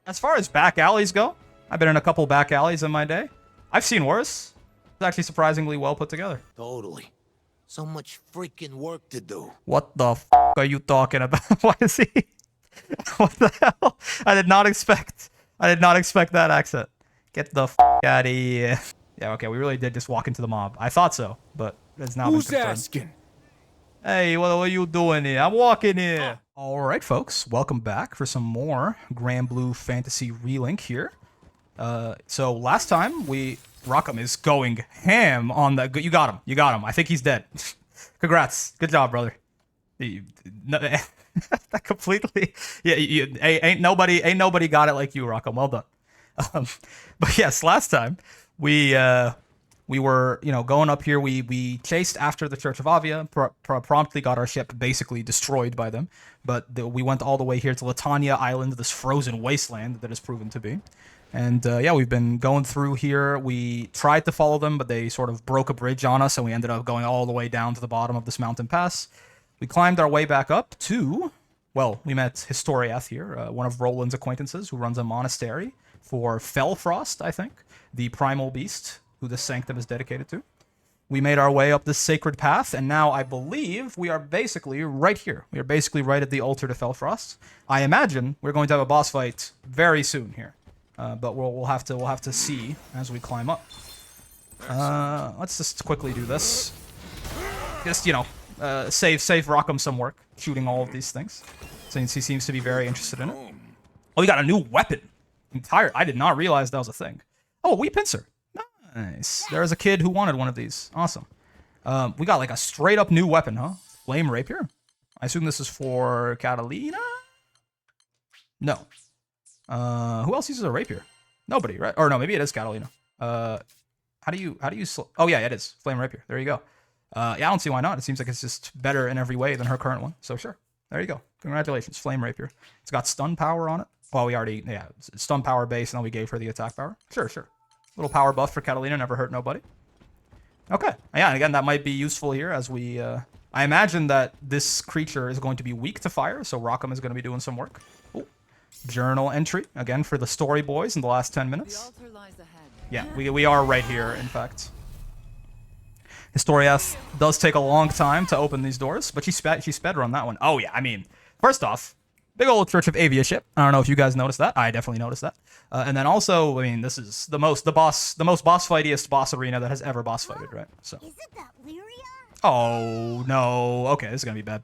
As far as back alleys go, I've been in a couple back alleys in my day. I've seen worse. It's actually surprisingly well put together. Totally. So much freaking work to do. What the f are you talking about? Why is he? What the hell? I did not expect that accent. Get the f out of here. Yeah, okay, we really did just walk into the mob. I thought so, but it's now been confirmed. Who's asking? Hey, what are you doing here? I'm walking here. All right, folks, welcome back for some more Granblue Fantasy Relink here. So last time Rockham is going ham on the. You got him. I think he's dead. Congrats, good job, brother. That completely. Yeah, ain't nobody got it like you, Rockham. Well done. But yes, last time we were, going up here. We chased after the Church of Avia, promptly got our ship basically destroyed by them. But we went all the way here to Latania Island, this frozen wasteland that has proven to be. And yeah, we've been going through here. We tried to follow them, but they sort of broke a bridge on us, and we ended up going all the way down to the bottom of this mountain pass. We climbed our way back up to, well, we met Historiath here, one of Roland's acquaintances who runs a monastery for Fellfrost, I think, the primal beast who this sanctum is dedicated to. We made our way up this sacred path, and now I believe we are basically right here. We are basically right at the altar to Fellfrost. I imagine we're going to have a boss fight very soon here, but we'll have to see as we climb up. Let's just quickly do this. Just save Rockham some work shooting all of these things, since he seems to be very interested in it. Oh, we got a new weapon. I did not realize that was a thing. Oh, a wee pincer. Nice. There's a kid who wanted one of these. Awesome. We got like a straight up new weapon, huh? Flame rapier. I assume this is for Catalina? No. Who else uses a rapier? Nobody, right? Or no, maybe it is Catalina. How do you oh yeah, it is. Flame rapier. There you go. Yeah, I don't see why not. It seems like it's just better in every way than her current one. So sure. There you go. Congratulations. Flame rapier. It's got stun power on it. Well, we already, yeah, stun power base, and then we gave her the attack power. Sure. Little power buff for Catalina, never hurt nobody. Okay. Yeah, and again, that might be useful here as we, I imagine that this creature is going to be weak to fire, so Rockham is going to be doing some work. Ooh. Journal entry, again, for the story boys in the last 10 minutes. Yeah, we are right here, in fact. Historiath does take a long time to open these doors, but she sped run that one. Oh yeah, I mean, first off, big old Church of Avia ship. I don't know if you guys noticed that. I definitely noticed that. And then also, I mean, this is the most boss fightiest boss arena that has ever boss fighted, right? So. Is it that Lyria? Oh no. Okay, this is gonna be bad.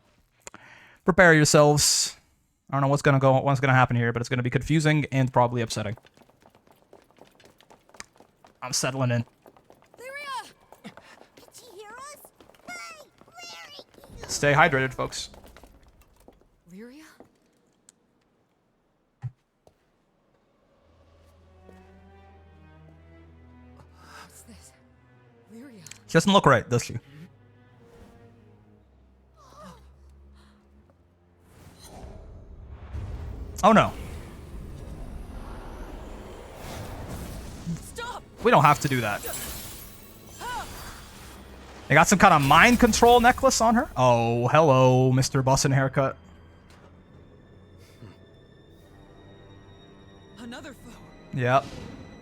Prepare yourselves. I don't know what's gonna happen here, but it's gonna be confusing and probably upsetting. I'm settling in. Lyria! Can she hear us? Hey, Lyria! Stay hydrated, folks. Lyria? What's this? Lyria. She doesn't look right, does she? Oh no. Stop! We don't have to do that. They got some kind of mind control necklace on her? Oh, hello, Mr. Bussin' Haircut. Another foe. Yep.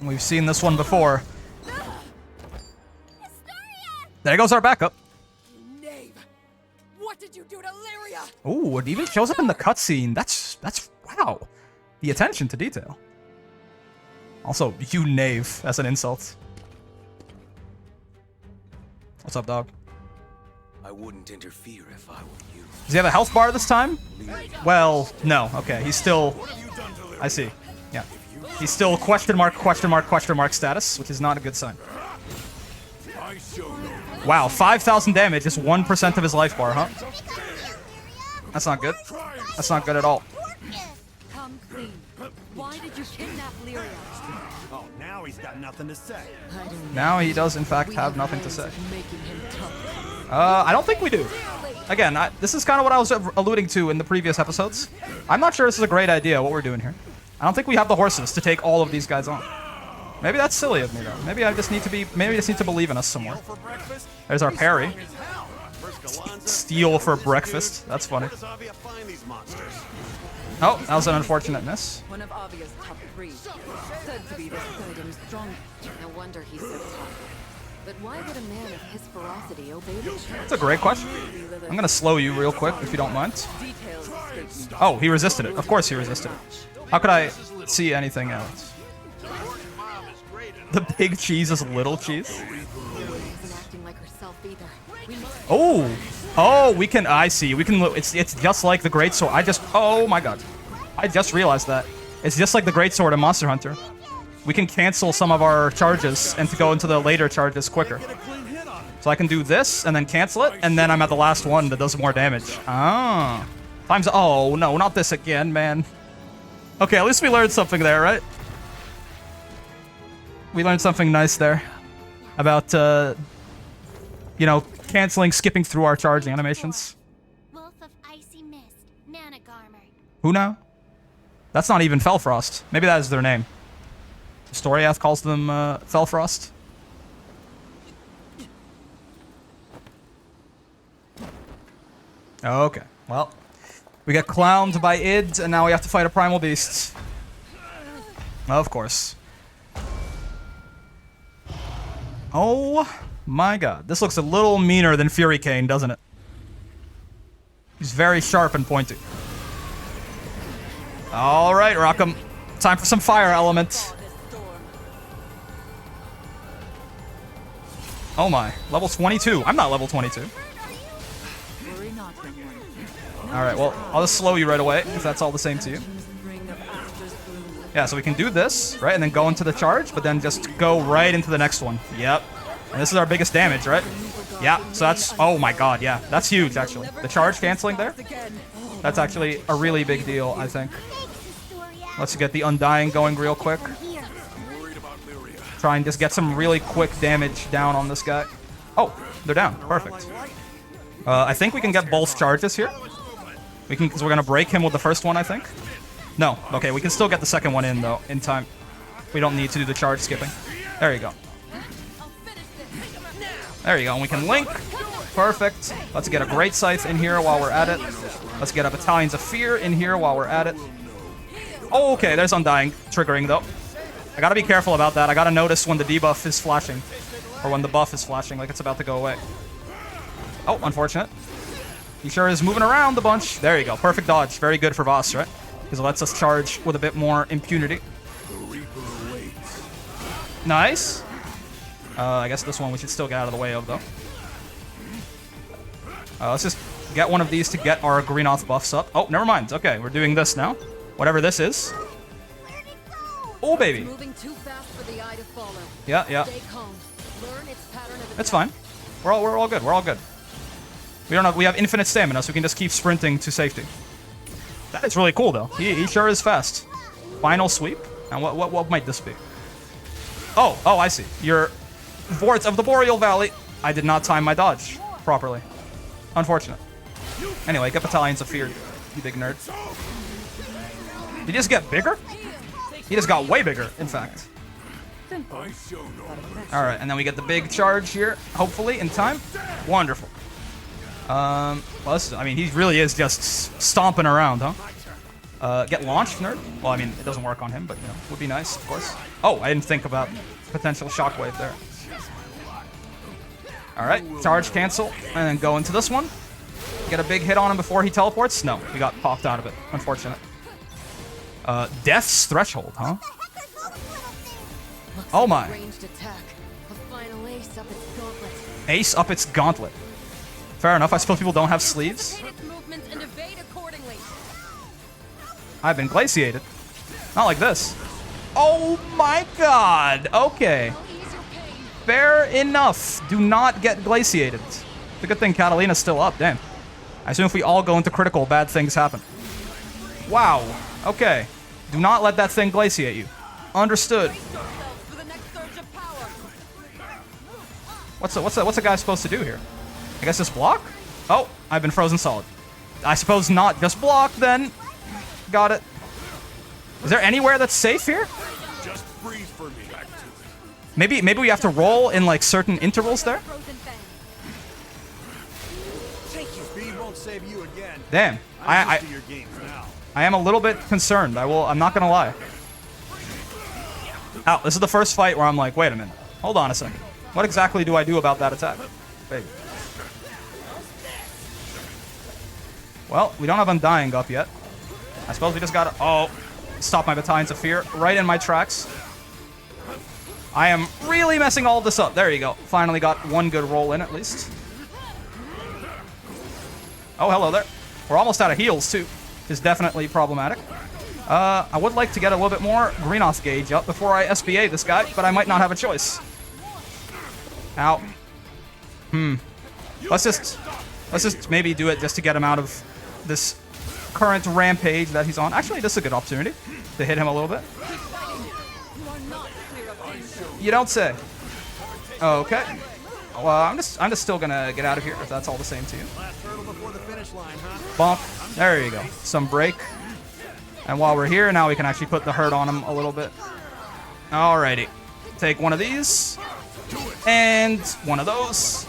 We've seen this one before. There goes our backup. Knave! What did you do to Lyria? Ooh, it even shows up in the cutscene. That's wow. The attention to detail. Also, you knave as an insult. What's up, dog? I wouldn't interfere if I were you. Does he have a health bar this time? Well, no. Okay, he's still... I see. Yeah. He's still question mark status, which is not a good sign. Wow, 5,000 damage, just 1% of his life bar, huh? That's not good. That's not good at all. Come clean. Why did you kidnap Lyria? Oh, now he's got nothing to say. Now he does, in fact, have nothing to say. I don't think we do. Again, this is kind of what I was alluding to in the previous episodes. I'm not sure this is a great idea, what we're doing here. I don't think we have the horses to take all of these guys on. Maybe that's silly of me, though. Maybe I just need to believe in us some more. There's our parry. Steal for breakfast. That's funny. Oh, that was an unfortunate miss. One of Avia's top 3. Said to be this good and strong. No wonder he's so tough. But why would a man of his ferocity obey the That's a great question. I'm gonna slow you real quick if you don't mind. details escape me. Oh, he resisted it. Of course he resisted it. How could I see anything else? The big cheese is little cheese. Isn't acting like herself either. We must Oh, oh, we can. I see. We can. It's just like the great sword. Oh my god, I just realized that. It's just like the great sword in Monster Hunter. We can cancel some of our charges and to go into the later charges quicker. So I can do this and then cancel it, and then I'm at the last one that does more damage. Ah, times. Oh no, not this again, man. Okay, at least we learned something there, right? We learned something nice there about you know, canceling, skipping through our charging animations. Wolf of Icy Mist, Nanagarmer. Who now? That's not even Felfrost. Maybe that is their name. Storiath calls them Felfrost. Okay, well, we got clowned by Id, and now we have to fight a primal beast. Of course. Oh my god, this looks a little meaner than Fury Cane, doesn't it? He's very sharp and pointy. All right, Rockham. Time for some fire element. Oh my, level 22. I'm not level 22. worry not, young one. All right, well, I'll just slow you right away if that's all the same to you. Yeah, so we can do this, right, and then go into the charge, but then just go right into the next one. Yep. And this is our biggest damage, right? Yeah, so that's... Oh my god, yeah. That's huge, actually. The charge canceling there? That's actually a really big deal, I think. Let's get the Undying going real quick. Try and just get some really quick damage down on this guy. Oh, they're down. Perfect. I think we can get both charges here. We can, because we're going to break him with the first one, I think. No. Okay, we can still get the second one in, though, in time. We don't need to do the charge skipping. There you go. There you go, and we can link. Perfect. Let's get a Great Scythe in here while we're at it. Let's get a Battalions of Fear in here while we're at it. Oh, okay, there's Undying triggering, though. I gotta be careful about that. I gotta notice when the debuff is flashing. Or when the buff is flashing, like it's about to go away. Oh, unfortunate. He sure is moving around a bunch. There you go. Perfect dodge. Very good for Voss, right? Because it lets us charge with a bit more impunity. Nice. I guess this one we should still get out of the way of, though. Let's just get one of these to get our Greenoth buffs up. Oh, never mind. Okay, we're doing this now. Whatever this is. Oh, baby. Moving too fast for the eye to follow. Yeah, yeah. Stay calm. Learn its pattern of It's attack. fine. We're all good. We're all good. We have infinite stamina, so we can just keep sprinting to safety. That is really cool, though. He sure is fast. Final sweep. And what might this be? Oh, I see. Your Vorts of the Boreal Valley. I did not time my dodge properly. Unfortunate. Anyway, get Battalions of Fear, you big nerd. Did he just get bigger? He just got way bigger, in fact. Alright, and then we get the big charge here, hopefully, in time. Wonderful. Well, I mean, he really is just stomping around, huh? Get launched, nerd? Well, I mean, it doesn't work on him, but, you know, would be nice, of course. Oh, I didn't think about potential shockwave there. Alright, charge cancel, and then go into this one. Get a big hit on him before he teleports? No, we got popped out of it. Unfortunate. Death's Threshold, huh? Oh my. Ranged attack. A final ace up its gauntlet. Ace up its gauntlet. Fair enough, I suppose people don't have sleeves. Hit its movements and evade accordingly. I've been glaciated. Not like this. Oh my god! Okay. I'll ease your pain. Fair enough. Do not get glaciated. It's a good thing Catalina's still up, damn. I assume if we all go into critical, bad things happen. Wow. Okay. Do not let that thing glaciate you. Understood. Brace yourselves for the next surge of power. What's a guy supposed to do here? I guess just block? Oh, I've been frozen solid. I suppose not just block then. Got it. Is there anywhere that's safe here? Just breathe for me. Back to it. Maybe we have to roll in like certain intervals there? Frozen fang. Speed won't save you again. Damn. I'm used to your games now. I am a little bit concerned. I'm not gonna lie. Ow, this is the first fight where I'm like, wait a minute. Hold on a second. What exactly do I do about that attack? Baby. Well, we don't have Undying up yet. I suppose we just gotta... Oh, stop my Battalions of Fear right in my tracks. I am really messing all of this up. There you go. Finally got one good roll in, at least. Oh, hello there. We're almost out of heals, too. Is definitely problematic. I would like to get a little bit more Greenoth gauge up before I SBA this guy, but I might not have a choice. Ow. Let's just maybe do it just to get him out of this current rampage that he's on. Actually, this is a good opportunity to hit him a little bit. You don't say. Okay. Well, I'm just still gonna get out of here if that's all the same to you. Bonk. There you go. Some break. And while we're here, now we can actually put the hurt on him a little bit. Alrighty. Take one of these. And one of those.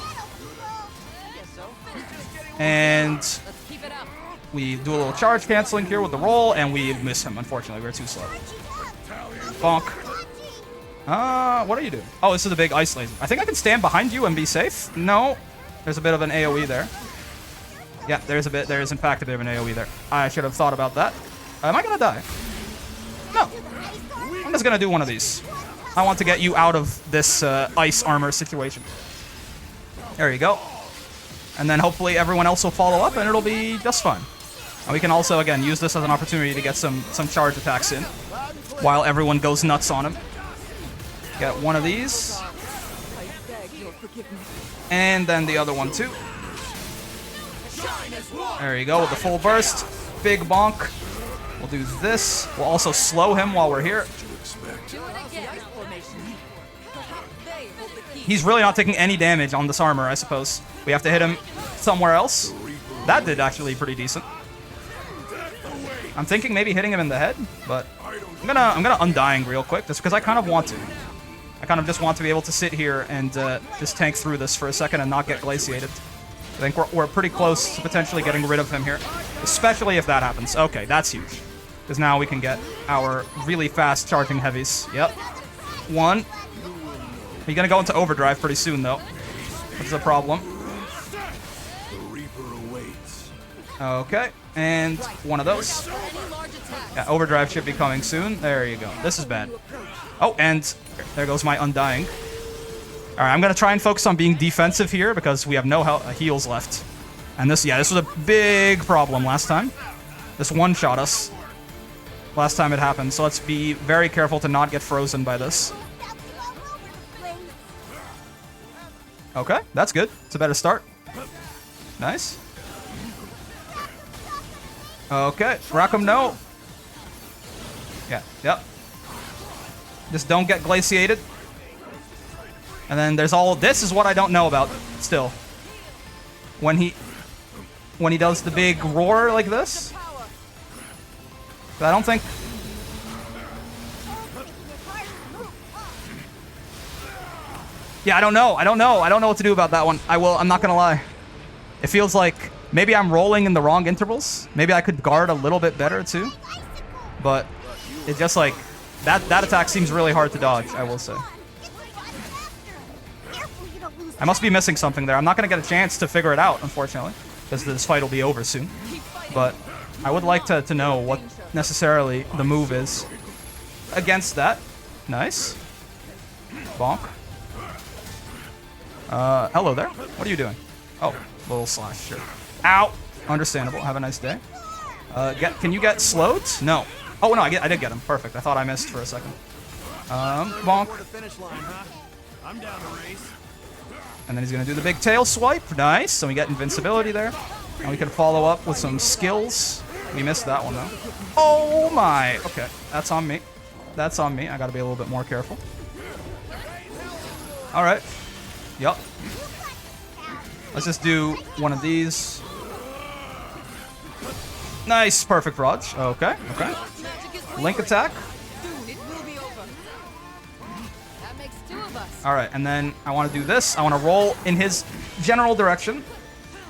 And we do a little charge canceling here with the roll, and we miss him, unfortunately. We're too slow. Bonk. What are you doing? Oh, this is a big ice laser. I think I can stand behind you and be safe. No. There's a bit of an AoE there. Yeah, there is in fact a bit of an AoE there. I should have thought about that. Am I gonna die? No. I'm just gonna do one of these. I want to get you out of this ice armor situation. There you go. And then hopefully everyone else will follow up and it'll be just fine. And we can also, again, use this as an opportunity to get some charge attacks in while everyone goes nuts on him. Get one of these. And then the other one too. There you go with the full burst. Big bonk. We'll do this. We'll also slow him while we're here. He's really not taking any damage on this armor, I suppose. We have to hit him somewhere else. That did actually pretty decent. I'm thinking maybe hitting him in the head, but I'm gonna Undying real quick, just because I kind of want to. I kind of just want to be able to sit here and just tank through this for a second and not get glaciated. I think we're pretty close to potentially getting rid of him here, especially if that happens. Okay, that's huge, because now we can get our really fast charging heavies. Yep. One. He's gonna go into overdrive pretty soon, though. Which is a problem. Okay, and one of those. Yeah, overdrive should be coming soon. There you go. This is bad. Oh, and there goes my Undying. All right, I'm gonna try and focus on being defensive here because we have no heals left. And this was a big problem last time. This one-shot us last time it happened, so let's be very careful to not get frozen by this. Okay, that's good. It's a better start. Nice. Okay, Rackham, no. Yeah, yep. Just don't get glaciated. And then there's all... This is what I don't know about, still. When he does the big roar like this. But I don't think... Yeah, I don't know. I don't know what to do about that one. I'm not gonna lie. It feels like maybe I'm rolling in the wrong intervals. Maybe I could guard a little bit better too. But it just like that attack seems really hard to dodge, I will say. I must be missing something there. I'm not gonna get a chance to figure it out, unfortunately, because this fight will be over soon. But I would like to know what necessarily the move is against that. Nice. Bonk. Hello there. What are you doing? Oh, little slash, sure. Ow! Understandable. Have a nice day. Can you get slowed? No. Oh, no, I did get him. Perfect. I thought I missed for a second. Bonk. And then he's gonna do the big tail swipe. Nice. So we get invincibility there. And we can follow up with some skills. We missed that one, though. Oh, my. Okay. That's on me. That's on me. I gotta be a little bit more careful. All right. Yup. Let's just do one of these. Nice, perfect Raj. Okay, okay. Link attack. Alright, and then I want to do this. I want to roll in his general direction.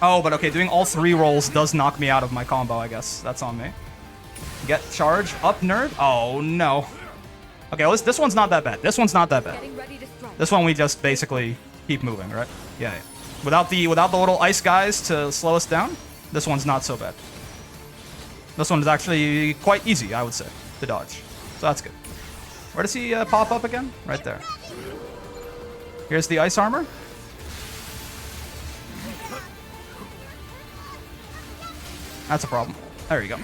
Oh, but okay, doing all three rolls does knock me out of my combo, I guess. That's on me. Get charge up, nerd. Oh, no. Okay, well, this one's not that bad. This one's not that bad. This one we just basically keep moving, right? Yeah, yeah. Without the little ice guys to slow us down, this one's not so bad. This one is actually quite easy, I would say, to dodge. So that's good. Where does he pop up again? Right there. Here's the ice armor. That's a problem. There you go.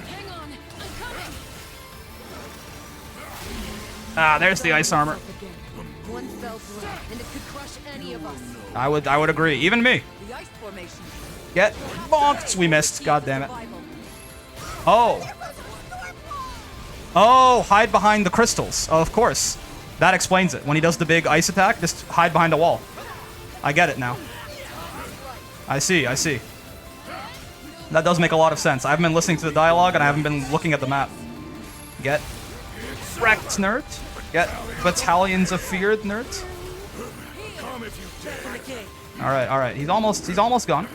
Ah, there's the ice armor. One fell blow, and it could crush any of us. I would agree. Even me. The ice formation. Get bonked. We missed. God damn it. Oh. Oh, hide behind the crystals. Oh, of course. That explains it. When he does the big ice attack, just hide behind a wall. I get it now. I see, I see. That does make a lot of sense. I haven't been listening to the dialogue, and I haven't been looking at the map. Get wrecked, nerd. Get battalions of feared, nerds. Alright, alright. He's almost gone.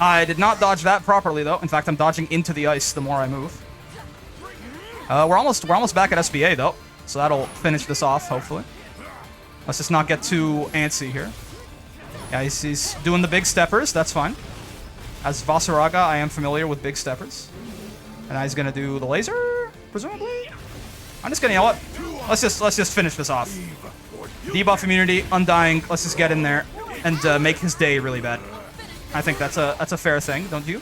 I did not dodge that properly, though. In fact, I'm dodging into the ice the more I move. We're almost back at SBA, though. So that'll finish this off, hopefully. Let's just not get too antsy here. Yeah, he's doing the big steppers. That's fine. As Vaseraga, I am familiar with big steppers. And now he's gonna do the laser, presumably. I'm just gonna yell it. Let's just finish this off. Debuff immunity, undying. Let's just get in there and make his day really bad. I think that's a fair thing, don't you?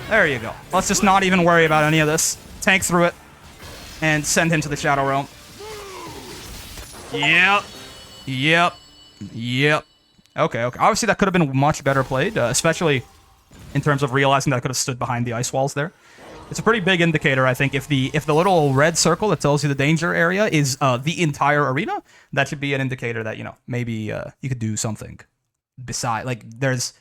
There you go. Let's just not even worry about any of this. Tank through it and send him to the Shadow Realm. Yep. Yep. Yep. Okay, okay. Obviously, that could have been much better played, especially in terms of realizing that I could have stood behind the ice walls there. It's a pretty big indicator, I think. If the little red circle that tells you the danger area is the entire arena, that should be an indicator that, you know, maybe you could do something beside. Like, there's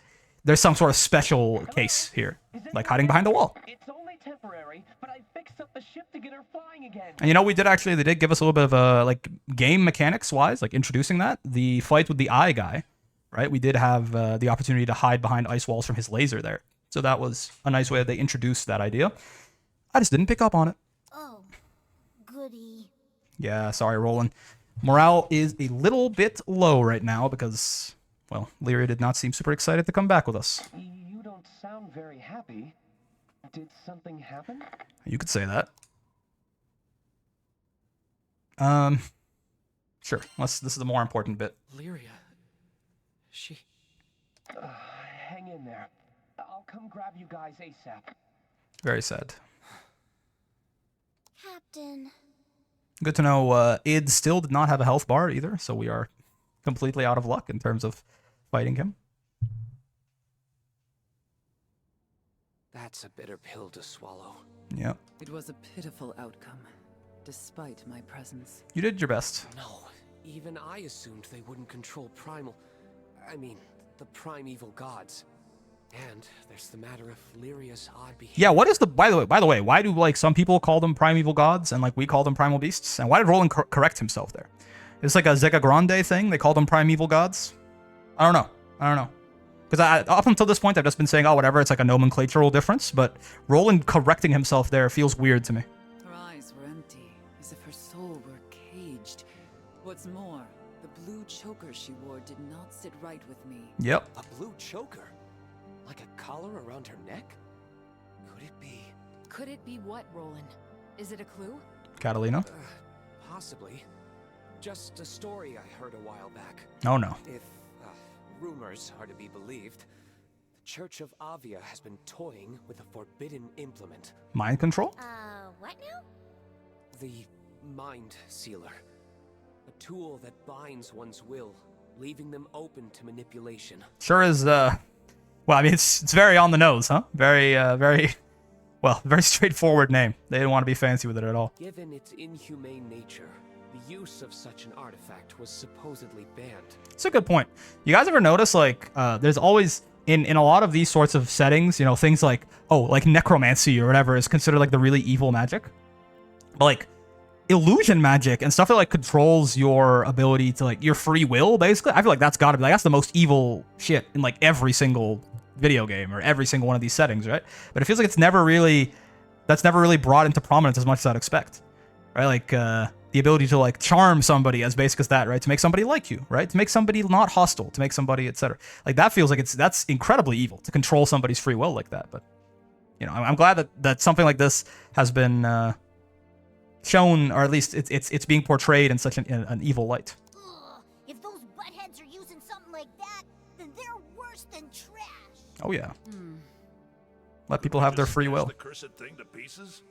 some sort of special case here, like hiding behind a wall. It's only temporary, but I fixed up the ship to get her flying again. And you know, they did give us a little bit of like game mechanics wise, like introducing that. The fight with the eye guy, right? We did have the opportunity to hide behind ice walls from his laser there. So that was a nice way that they introduced that idea. I just didn't pick up on it. Oh, goody. Yeah, sorry, Roland. Morale is a little bit low right now because, well, Lyria did not seem super excited to come back with us. You don't sound very happy. Did something happen? You could say that. Sure. This is the more important bit. Lyria. She... hang in there. I'll come grab you guys ASAP. Very sad. Captain. Good to know id still did not have a health bar either, so we are completely out of luck in terms of fighting him. That's a bitter pill to swallow. Yeah. It was a pitiful outcome, despite my presence. You did your best. No, even I assumed they wouldn't control the primeval gods. And there's the matter of Lyria's odd behavior. Yeah, what is the by the way, why do like some people call them primeval gods and like we call them primal beasts? And why did Roland correct himself there? It's like a Zega Grande thing. They call them primeval gods. I don't know. Because up until this point, I've just been saying, oh, whatever. It's like a nomenclatural difference. But Roland correcting himself there feels weird to me. Her eyes were empty, as if her soul were caged. What's more, the blue choker she wore did not sit right with me. Yep. A blue choker? Like a collar around her neck? Could it be? Could it be what, Roland? Is it a clue? Catalina? Possibly. Just a story I heard a while back. Oh, no. If rumors are to be believed, the Church of Avia has been toying with a forbidden implement. Mind control? What now? The Mind Sealer. A tool that binds one's will, leaving them open to manipulation. Sure is, well, I mean, it's very on the nose, huh? Very straightforward name. They didn't want to be fancy with it at all. Given its inhumane nature, the use of such an artifact was supposedly banned. It's a good point. You guys ever notice, like, there's always, in a lot of these sorts of settings, you know, things like, oh, like necromancy or whatever is considered, like, the really evil magic. But, like, illusion magic and stuff that, like, controls your ability to, like, your free will, basically, I feel like that's gotta be, like, that's the most evil shit in, like, every single video game or every single one of these settings, right? But it feels like it's never really that's never really brought into prominence as much as I'd expect, right? Like the ability to like charm somebody, as basic as that, right? To make somebody like you, right? To make somebody not hostile, to make somebody, etc. Like that feels like that's incredibly evil to control somebody's free will like that. But you know, I'm glad that something like this has been shown, or at least it's being portrayed in such an evil light. Ugh, if those buttheads are using something like that, then they're worse than trash. Oh yeah. Let people have their free will. The cursed thing to pieces?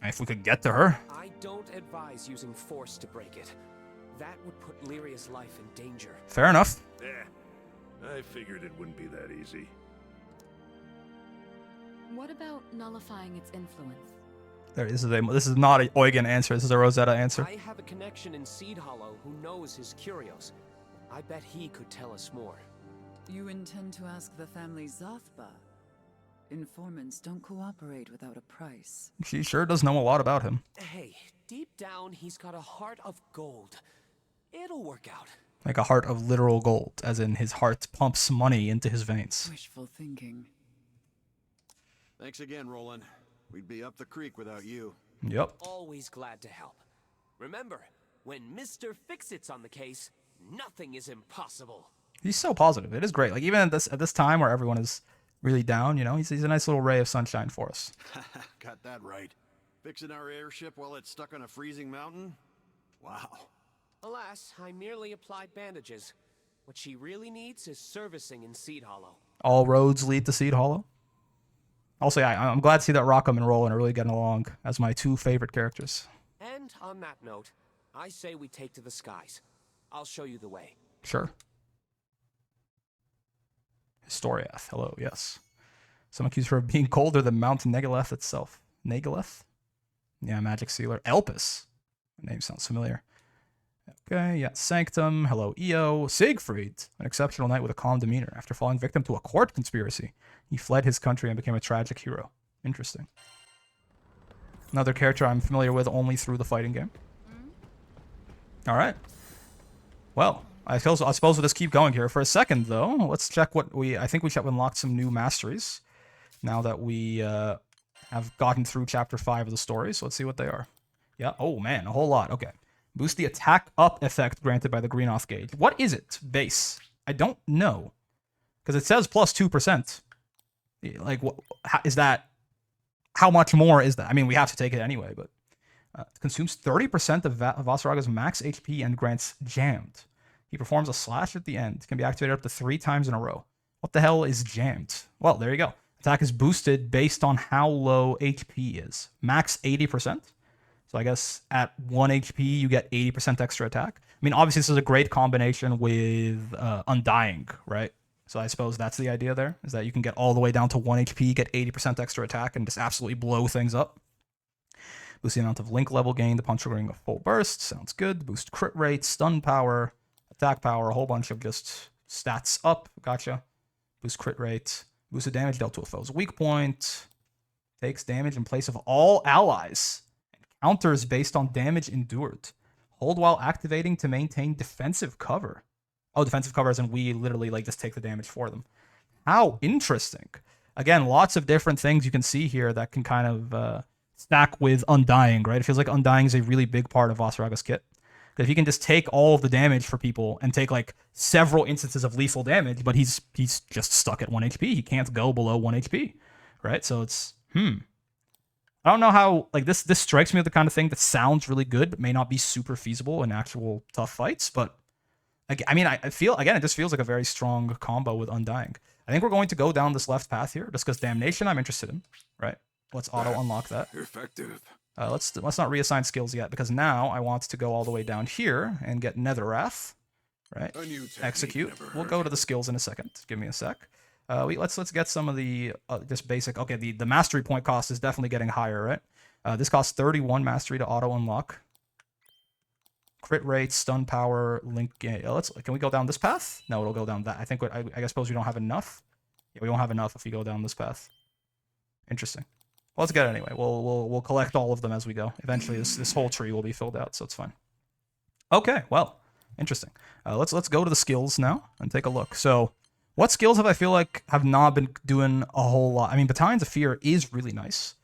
If we could get to her. I don't advise using force to break it. That would put Lyria's life in danger. Fair enough. Yeah, I figured it wouldn't be that easy. What about nullifying its influence? This is not a Eugen answer. This is a Rosetta answer. I have a connection in Seed Hollow who knows his curios. I bet he could tell us more. You intend to ask the family Zathba? Informants don't cooperate without a price. She sure does know a lot about him. Hey, deep down, he's got a heart of gold. It'll work out. Like a heart of literal gold, as in his heart pumps money into his veins. Wishful thinking. Thanks again, Roland. We'd be up the creek without you. Yep. Always glad to help. Remember, when Mr. Fix-It's on the case, nothing is impossible. He's so positive. It is great. Like even at this time where everyone is really down, you know, he's a nice little ray of sunshine for us. Got that right. Fixing our airship while it's stuck on a freezing mountain? Wow. Alas, I merely applied bandages. What she really needs is servicing in Seed Hollow. All roads lead to Seed Hollow. Also, yeah, I'm glad to see that Rockham and Roland are really getting along as my two favorite characters. And on that note, I say we take to the skies. I'll show you the way. Sure. Historiath, hello, yes. Some accuse her of being colder than Mount Negaleth itself. Negaleth? Yeah, Magic Sealer. Elpis. The name sounds familiar. Okay, yeah, Sanctum, hello, Eo. Siegfried, an exceptional knight with a calm demeanor. After falling victim to a court conspiracy, he fled his country and became a tragic hero. Interesting. Another character I'm familiar with only through the fighting game. Alright. Well, I suppose we'll just keep going here for a second, though. Let's check what I think we should have unlocked some new masteries now that we have gotten through Chapter 5 of the story. So let's see what they are. Yeah, oh man, a whole lot. Okay. Boost the attack up effect granted by the Greenoth gauge. What is it? Base. I don't know. Because it says plus 2%. Like, is that... How much more is that? I mean, we have to take it anyway, but... consumes 30% of Vasaraga's max HP and grants Jammed. He performs a slash at the end. Can be activated up to 3 times in a row. What the hell is Jammed? Well, there you go. Attack is boosted based on how low HP is. Max 80%. So I guess at 1 HP, you get 80% extra attack. I mean, obviously, this is a great combination with Undying, right? So I suppose that's the idea there, is that you can get all the way down to 1 HP, get 80% extra attack, and just absolutely blow things up. Boost the amount of link level gained upon triggering a full burst. Sounds good. Boost crit rate, stun power, attack power, a whole bunch of just stats up. Gotcha. Boost crit rate. Boost the damage dealt to a foe's weak point. Takes damage in place of all allies. Counters based on damage endured. Hold while activating to maintain defensive cover. Oh, defensive cover as in we literally like just take the damage for them. How interesting. Again, lots of different things you can see here that can kind of stack with Undying, right? It feels like Undying is a really big part of Vasaraga's kit. Because if he can just take all of the damage for people and take like several instances of lethal damage, but he's just stuck at 1 HP. He can't go below 1 HP, right? So it's, I don't know how, like, this strikes me as the kind of thing that sounds really good, but may not be super feasible in actual tough fights. But, I mean, I feel, again, it just feels like a very strong combo with Undying. I think we're going to go down this left path here, just because Damnation I'm interested in, right? Let's auto-unlock that. Effective. Let's not reassign skills yet, because now I want to go all the way down here and get Netherwrath, right? Execute. We'll go to the skills in a second. Give me a sec. Let's get some of the just basic. Okay, the mastery point cost is definitely getting higher, right? This costs 31 mastery to auto unlock. Crit rate, stun power, link. Can we go down this path? No, it'll go down that. I suppose we don't have enough. Yeah, we don't have enough if we go down this path. Interesting. Well, let's get it anyway. We'll collect all of them as we go. Eventually, this whole tree will be filled out, so it's fine. Okay, well, interesting. Let's go to the skills now and take a look. So, what skills have I feel like have not been doing a whole lot? I mean, Battalions of Fear is really nice.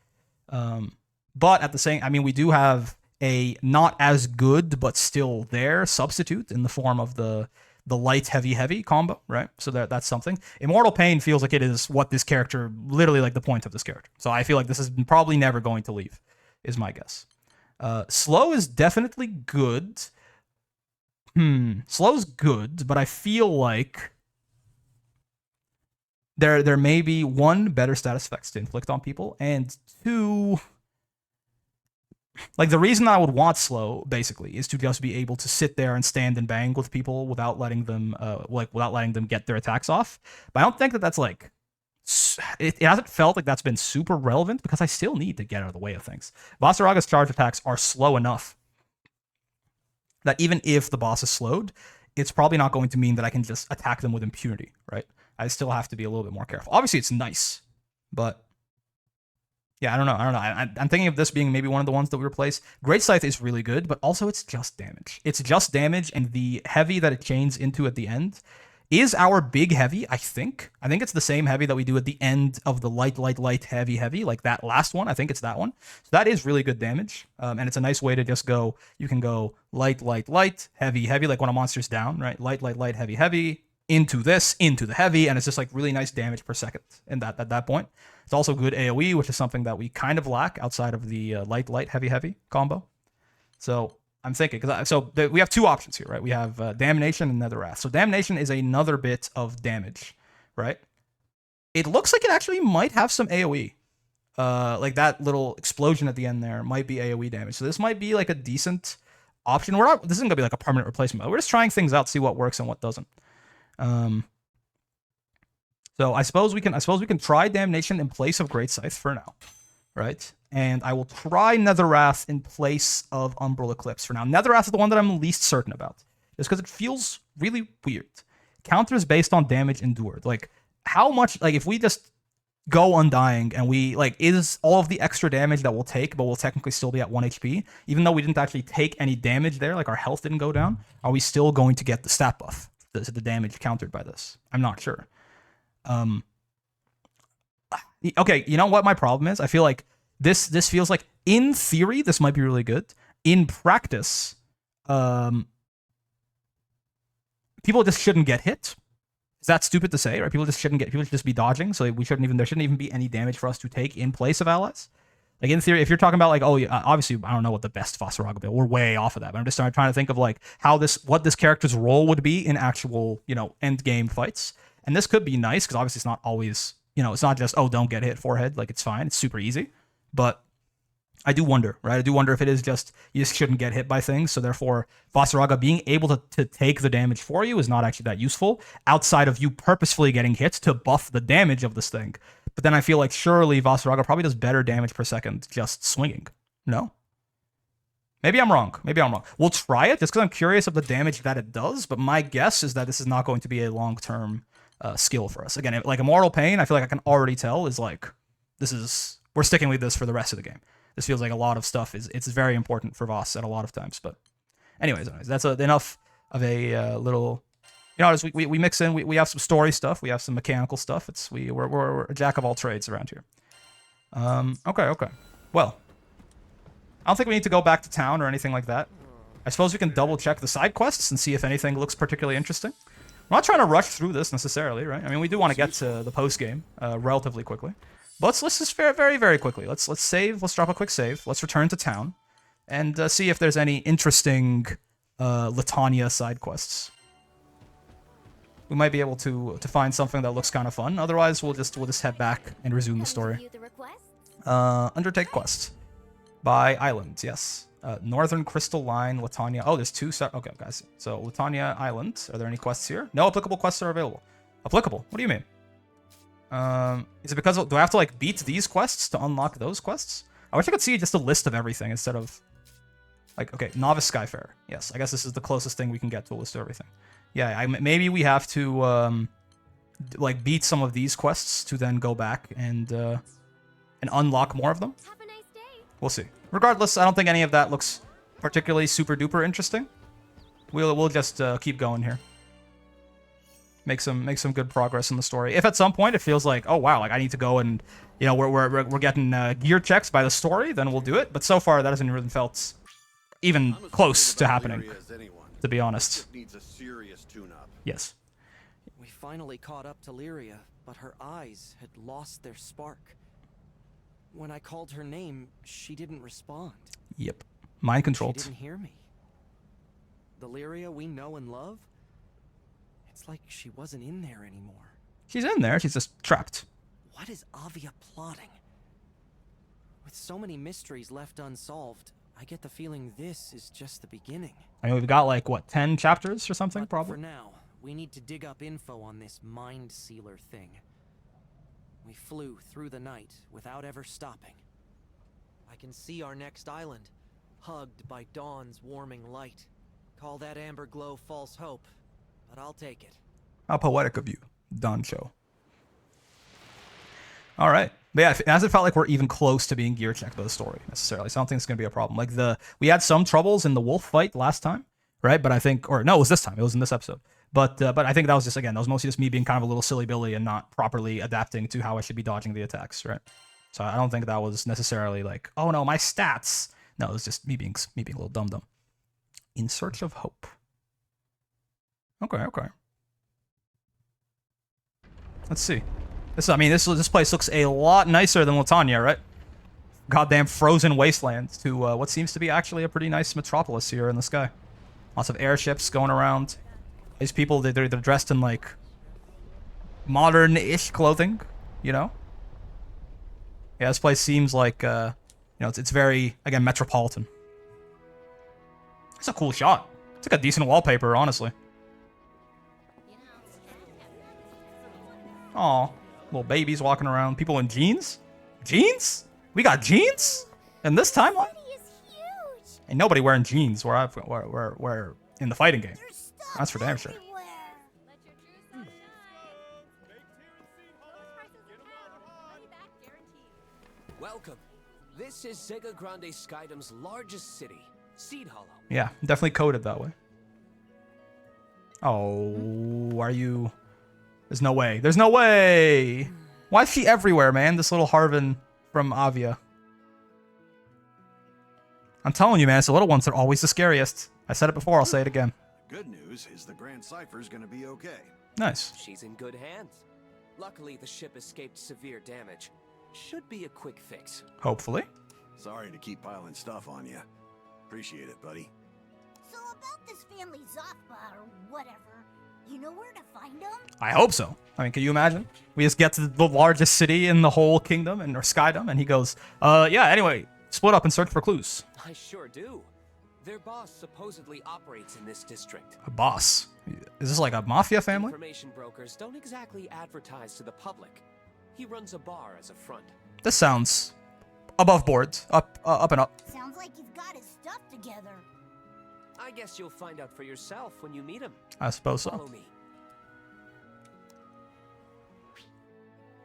But at the same, I mean, we do have a not as good but still there substitute in the form of the light heavy heavy combo, right? So that's something. Immortal Pain feels like it is what this character, literally like the point of this character. So I feel like this is probably never going to leave, is my guess. Slow is definitely good. Slow's good, but I feel like there may be one, better status effects to inflict on people, and two, like the reason I would want slow basically is to just be able to sit there and stand and bang with people without letting them without letting them get their attacks off. But I don't think that that's like it hasn't felt like that's been super relevant because I still need to get out of the way of things. Vaseraga's charge attacks are slow enough that even if the boss is slowed, it's probably not going to mean that I can just attack them with impunity, right? I still have to be a little bit more careful. Obviously, it's nice, but yeah, I don't know. I'm thinking of this being maybe one of the ones that we replace. Great Scythe is really good, but also it's just damage. It's just damage, and the heavy that it chains into at the end is our big heavy, I think. I think it's the same heavy that we do at the end of the light, heavy, like that last one. I think it's that one. So that is really good damage, and it's a nice way to just go, you can go light, heavy, like when a monster's down, right? Light, heavy, into this, into the heavy, and it's just like really nice damage per second in that at that point. It's also good AoE, which is something that we kind of lack outside of the light, heavy combo. So I'm thinking, we have two options here, right? We have Damnation and Nether Wrath. So Damnation is another bit of damage, right? It looks like it actually might have some AoE. Like that little explosion at the end there might be AoE damage. So this might be like a decent option. This isn't gonna be like a permanent replacement. We're just trying things out, see what works and what doesn't. So I suppose we can try Damnation in place of Great Scythe for now, right? And I will try Nether Wrath in place of Umbral Eclipse for now. Nether Wrath is the one that I'm least certain about, just because it feels really weird. Counters based on damage endured. Like, how much, like, if we just go Undying and we, like, is all of the extra damage that we'll take, but we'll technically still be at 1 HP, even though we didn't actually take any damage there, like our health didn't go down, are we still going to get the stat buff? The damage countered by this? I'm not sure. Okay, you know what my problem is? I feel like this feels like, in theory, this might be really good. In practice, people just shouldn't get hit. Is that stupid to say, right? People should just be dodging, so there shouldn't even be any damage for us to take in place of allies. Like, in theory, if you're talking about, like, oh, yeah, obviously, I don't know what the best Vaseraga build, we're way off of that, but I'm just trying to think of, like, what this character's role would be in actual, end game fights. And this could be nice, because obviously it's not always, it's not just, oh, don't get hit forehead, like, it's fine, it's super easy. But I do wonder, right? I do wonder if it is just, you just shouldn't get hit by things, so therefore, Vaseraga being able to take the damage for you is not actually that useful, outside of you purposefully getting hit to buff the damage of this thing. But then I feel like surely Vaseraga probably does better damage per second just swinging. No? Maybe I'm wrong. We'll try it just because I'm curious of the damage that it does, but my guess is that this is not going to be a long-term skill for us. Again, like Immortal Pain, I feel like I can already tell is like, we're sticking with this for the rest of the game. This feels like a lot of stuff it's very important for Voss at a lot of times. But anyways, that's enough of a little... we mix in, we have some story stuff, we have some mechanical stuff. We're a jack of all trades around here. Okay. Well, I don't think we need to go back to town or anything like that. I suppose we can double check the side quests and see if anything looks particularly interesting. I'm not trying to rush through this necessarily, right? I mean, we do want to get to the post game relatively quickly, but let's just very, very quickly. Let's save. Let's drop a quick save. Let's return to town and see if there's any interesting Latanya side quests. We might be able to find something that looks kind of fun. Otherwise, we'll just head back and resume the story. Undertake quest by Island. Yes. Northern Crystal Line, Latanya. Oh, there's two. Okay, guys. So Latanya Island. Are there any quests here? No applicable quests are available. Applicable? What do you mean? Is it because do I have to like beat these quests to unlock those quests? I wish I could see just a list of everything instead of like, okay, Novice Skyfarer. Yes, I guess this is the closest thing we can get to a list of everything. Yeah, maybe we have to like beat some of these quests to then go back and unlock more of them. Have a nice day. We'll see. Regardless, I don't think any of that looks particularly super duper interesting. We'll just keep going here. make some good progress in the story. If at some point it feels like, oh wow, like I need to go and, you know, we're getting gear checks by the story, then we'll do it. But so far that hasn't really felt even close to happening, to be honest. It needs a serious tune-up. Yes. We finally caught up to Lyria, but her eyes had lost their spark. When I called her name, she didn't respond. Yep. Mind controlled. She didn't hear me. The Lyria we know and love? It's like she wasn't in there anymore. She's in there. She's just trapped. What is Avia plotting? With so many mysteries left unsolved, I get the feeling this is just the beginning. I mean, we've got like, what, 10 chapters or something, But probably? for now, we need to dig up info on this mind sealer thing. We flew through the night without ever stopping. I can see our next island, hugged by dawn's warming light. Call that amber glow false hope, but I'll take it. How poetic of you, Don Show. All right. But yeah, it hasn't felt like we're even close to being gear checked by the story, necessarily. So I don't think it's going to be a problem. Like, we had some troubles in the wolf fight last time, right? But I think, or no, it was this time. It was in this episode. But I think that was just, again, that was mostly just me being kind of a little silly Billy and not properly adapting to how I should be dodging the attacks, right? So I don't think that was necessarily like, oh no, my stats. No, it was just me being a little dumb. In search of hope. Okay. Let's see. This place looks a lot nicer than Latanya, right? Goddamn frozen wasteland to what seems to be actually a pretty nice metropolis here in the sky. Lots of airships going around. These people, they're dressed in like modern-ish clothing, you know? Yeah, this place seems like, you know, it's very, again, metropolitan. It's a cool shot. It's like a decent wallpaper, honestly. Aw, little babies walking around. People in jeans? Jeans? We got jeans? In this timeline? Ain't nobody wearing jeans where we're in the fighting game. That's for damn sure. Welcome. This is Sega Grande Skydom's largest city, Seed Hollow. Yeah, definitely coded that way. Oh, are you... There's no way. There's no way! Why is she everywhere, man? This little Harvin from Avia. I'm telling you, man, it's the little ones that are always the scariest. I said it before, I'll say it again. Good news is the Grand Cypher's gonna be okay. Nice. She's in good hands. Luckily, the ship escaped severe damage. Should be a quick fix. Hopefully. Sorry to keep piling stuff on you. Appreciate it, buddy. So about this family Zaba or whatever, you know where to find them? I hope so. I mean, can you imagine? We just get to the largest city in the whole kingdom, or Skydom, and he goes, yeah, anyway, split up and search for clues. I sure do. Their boss supposedly operates in this district. A boss? Is this like a mafia family? Information brokers don't exactly advertise to the public. He runs a bar as a front. This sounds above board. Up and up. Sounds like he's got his stuff together. I guess you'll find out for yourself when you meet him. I suppose so. Follow me.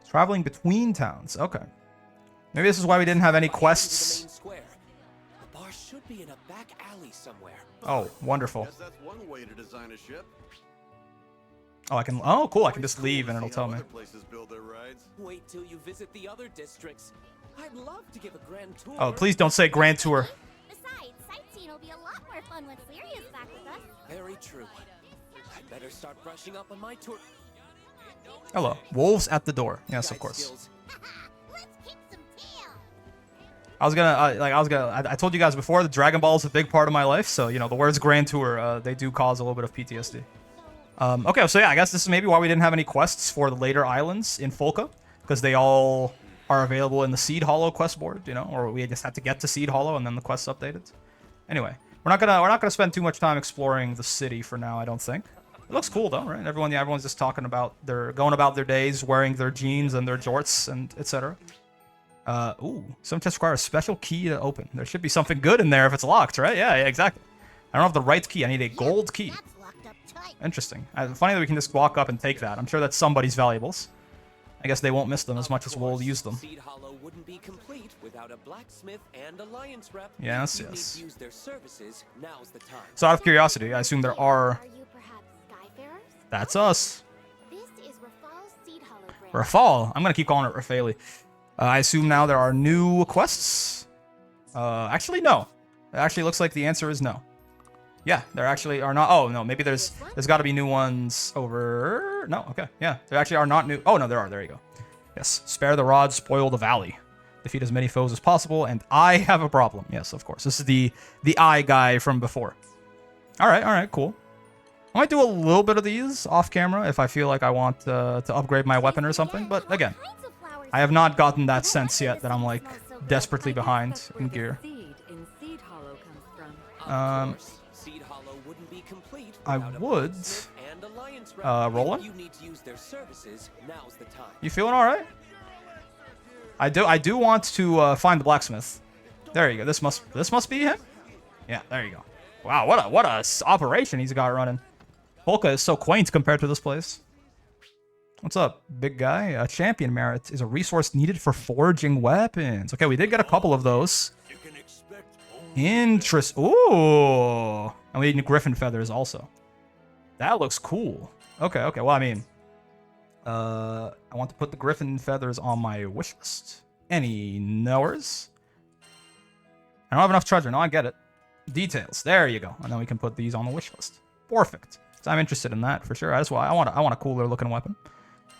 Traveling between towns. Okay. Maybe this is why we didn't have any quests. The main square. The bar should be in a back alley somewhere. Oh, wonderful. Guess that's one way to design a ship. Oh, I can. Oh, cool. I can just leave and it'll tell me. Other places build their rides. Wait till you visit the other districts. I'd love to give a grand tour. Oh, please don't say grand tour. Besides, sightseeing will be a lot more fun when Lyria's back with us. Very true. I'd better start brushing up on my tour. Hello. Wolves at the door. Yes, of course. Skills. Let's kick some tail. I told you guys before, the Dragon Ball is a big part of my life. So, you know, the words grand tour, they do cause a little bit of PTSD. Okay, so yeah, I guess this is maybe why we didn't have any quests for the later islands in Folka, because they all are available in the Seed Hollow quest board, you know, or we just had to get to Seed Hollow and then the quest's updated. Anyway, we're not gonna spend too much time exploring the city for now, I don't think. It looks cool though, right? Everyone's just talking about going about their days, wearing their jeans and their jorts and etc. Ooh, some tests require a special key to open. There should be something good in there if it's locked, right? Yeah, exactly. I don't have the right key. I need a gold key. That's locked up tight. Interesting. Funny that we can just walk up and take that. I'm sure that's somebody's valuables. I guess they won't miss them as much as we'll use them. Seed Hollow wouldn't be complete without a blacksmith and alliance rep. Yes, You yes. need to use their services. Now's the time. So out of curiosity, I assume there are... Are you perhaps Skyfarers? That's us. Rafal. I'm gonna keep calling it Rafali. I assume now there are new quests. Actually, no. It actually looks like the answer is no. Yeah, there actually are not. Oh no, maybe there's got to be new ones over. No, okay, yeah, there actually are not new. Oh no, there are. There you go. Yes, spare the rod, spoil the valley. Defeat as many foes as possible, and I have a problem. Yes, of course. This is the eye guy from before. All right, cool. I might do a little bit of these off camera if I feel like I want to upgrade my weapon or something. But again, I have not gotten that sense yet that I'm like desperately behind in gear. I would. Roland? You feeling all right? I do want to find the blacksmith. There you go. This must be him. Yeah, there you go. Wow, what a operation he's got running. Polka is so quaint compared to this place. What's up, big guy? A champion merit is a resource needed for forging weapons. Okay, we did get a couple of those. Interest. Ooh, and we need griffin feathers also. That looks cool. Okay. Well, I mean, I want to put the griffin feathers on my wish list. Any knowers? I don't have enough treasure. No, I get it. Details. There you go. And then we can put these on the wish list. Perfect. So I'm interested in that for sure. That's why I want a cooler looking weapon.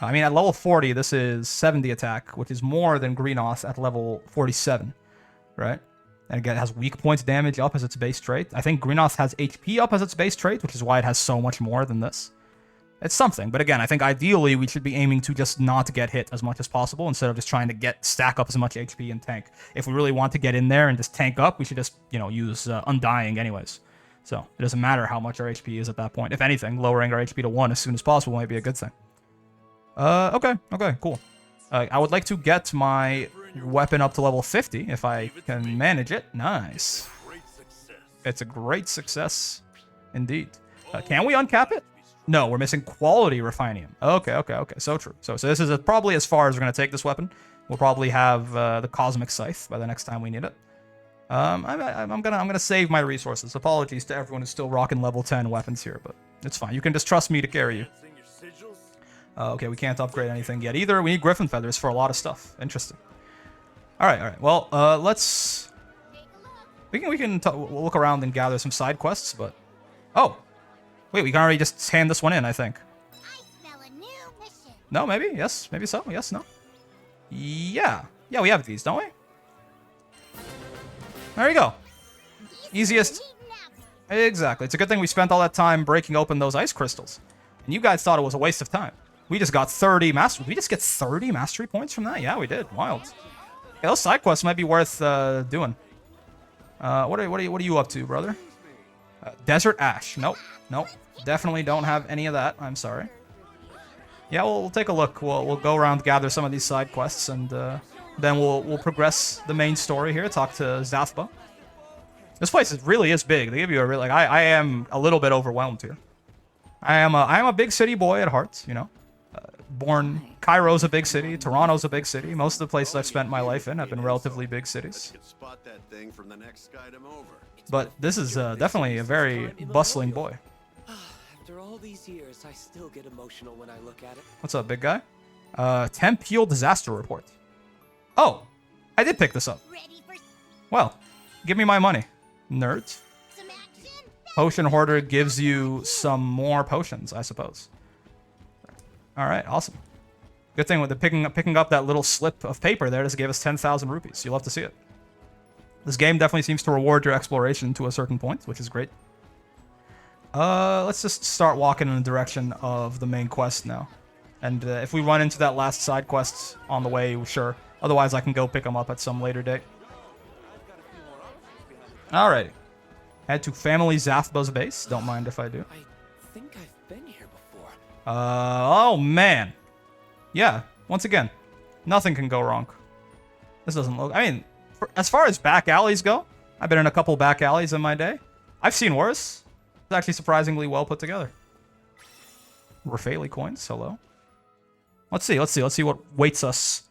I mean, at level 40, this is 70 attack, which is more than Greenoth at level 47, right? And again, it has weak points damage up as its base trait. I think Greenoth has HP up as its base trait, which is why it has so much more than this. It's something, but again, I think ideally we should be aiming to just not get hit as much as possible instead of just trying to stack up as much HP and tank. If we really want to get in there and just tank up, we should just, use Undying anyways. So it doesn't matter how much our HP is at that point. If anything, lowering our HP to 1 as soon as possible might be a good thing. Okay, cool. I would like to get my weapon up to level 50 if I can manage it. Nice. It's a great success indeed. Can we uncap it? No, we're missing quality refinium. Okay. So true. So this is probably as far as we're going to take this weapon. We'll probably have the Cosmic Scythe by the next time we need it. I'm gonna save my resources. Apologies to everyone who's still rocking level 10 weapons here, but it's fine. You can just trust me to carry you. Okay, we can't upgrade anything yet either. We need griffin feathers for a lot of stuff. Interesting. All right. Well, let's. We'll look around and gather some side quests, but oh, wait, we can already just hand this one in. I think. No, maybe yes, maybe so. Yes, no. Yeah, we have these, don't we? There you go. Easiest. Exactly. It's a good thing we spent all that time breaking open those ice crystals. And you guys thought it was a waste of time. We just got 30 mastery. Did we just get 30 mastery points from that? Yeah, we did. Wild. Yeah, those side quests might be worth doing. What are you up to, brother? Desert Ash. Nope. Definitely don't have any of that. I'm sorry. Yeah, we'll take a look. We'll go around, gather some of these side quests, and then we'll progress the main story here. Talk to Zaba. This place really is big. They give you a real I am a little bit overwhelmed here. I am a big city boy at heart. Born Cairo's a big city. Toronto's a big city. Most of the places I've spent my life in have been relatively big cities. But this is definitely a very bustling boy. After all these years, I still get emotional when I look at it. What's up, big guy? Tempeal disaster report. Oh, I did pick this up. Well, give me my money, nerds. Potion Hoarder gives you some more potions, I suppose. All right, awesome. Good thing with the picking up that little slip of paper there just gave us 10,000 rupees. You'll love to see it. This game definitely seems to reward your exploration to a certain point, which is great. Let's just start walking in the direction of the main quest now. And if we run into that last side quest on the way, sure. Otherwise, I can go pick them up at some later date. Alrighty. Head to Family Zathba's base. Don't mind if I do. I think I've been here before. Oh man. Yeah, once again, nothing can go wrong. This doesn't look... I mean, as far as back alleys go, I've been in a couple back alleys in my day. I've seen worse. It's actually surprisingly well put together. Rafali coins, hello. Let's see what waits us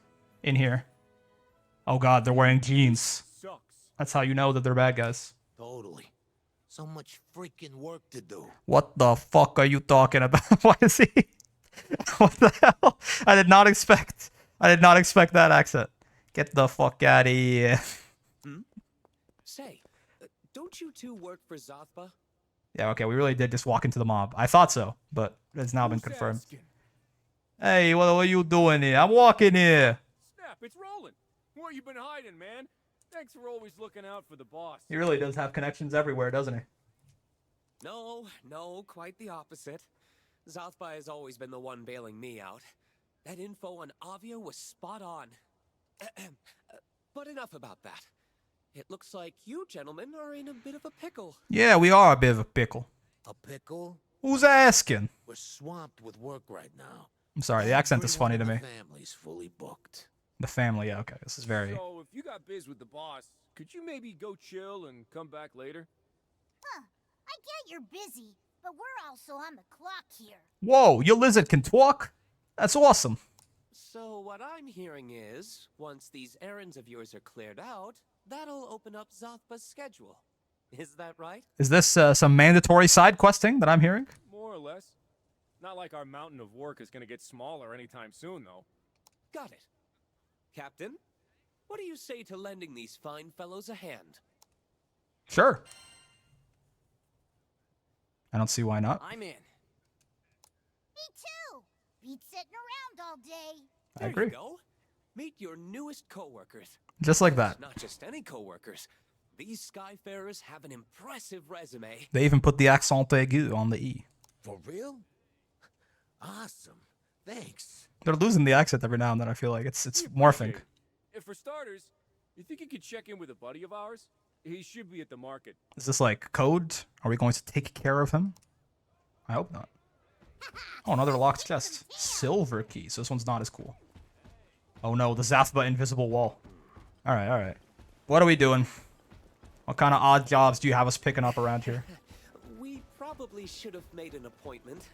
in here. Oh god, they're wearing jeans. That's how you know that they're bad guys. Totally. So much freaking work to do. What the fuck are you talking about? Why is he... What the hell? I did not expect that accent. Get the fuck out of here. Say, don't you two work for Zaba? Yeah, okay, we really did just walk into the mob. I thought so, but it's now been confirmed. Asking? Hey, what are you doing here? I'm walking here. Snap, it's rolling. Where you been hiding, man? Thanks for always looking out for the boss. He really does have connections everywhere, doesn't he? No, quite the opposite. Zaba has always been the one bailing me out. That info on Avia was spot on. But enough about that. It looks like you gentlemen are in a bit of a pickle. Yeah, we are a bit of a pickle. A pickle? Who's asking? We're swamped with work right now. I'm sorry, the accent is funny to me. Family's fully booked. The family, yeah, okay. This is very... So, if you got biz with the boss, could you maybe go chill and come back later? Huh. I get you're busy, but we're also on the clock here. Whoa, your lizard can talk? That's awesome. So what I'm hearing is, once these errands of yours are cleared out, that'll open up Zathba's schedule. Is that right? Is this some mandatory side questing that I'm hearing? More or less. Not like our mountain of work is gonna get smaller anytime soon, though. Got it. Captain, what do you say to lending these fine fellows a hand? Sure. I don't see why not. I'm in. Me too. Beat sitting around all day. I agree. There you go. Meet your newest co-workers. Just like that. Not just any co-workers. These Skyfarers have an impressive resume. They even put the accent aigu on the E. For real? Awesome. Thanks. They're losing the accent every now and then, I feel like. It's morphing. If for starters, you think you could check in with a buddy of ours? He should be at the market. Is this like code? Are we going to take care of him? I hope not. Oh, another locked chest. Silver key. So this one's not as cool. Oh no, the Zathba invisible wall. Alright, alright. What are we doing? What kind of odd jobs do you have us picking up around here? We probably should have made an appointment.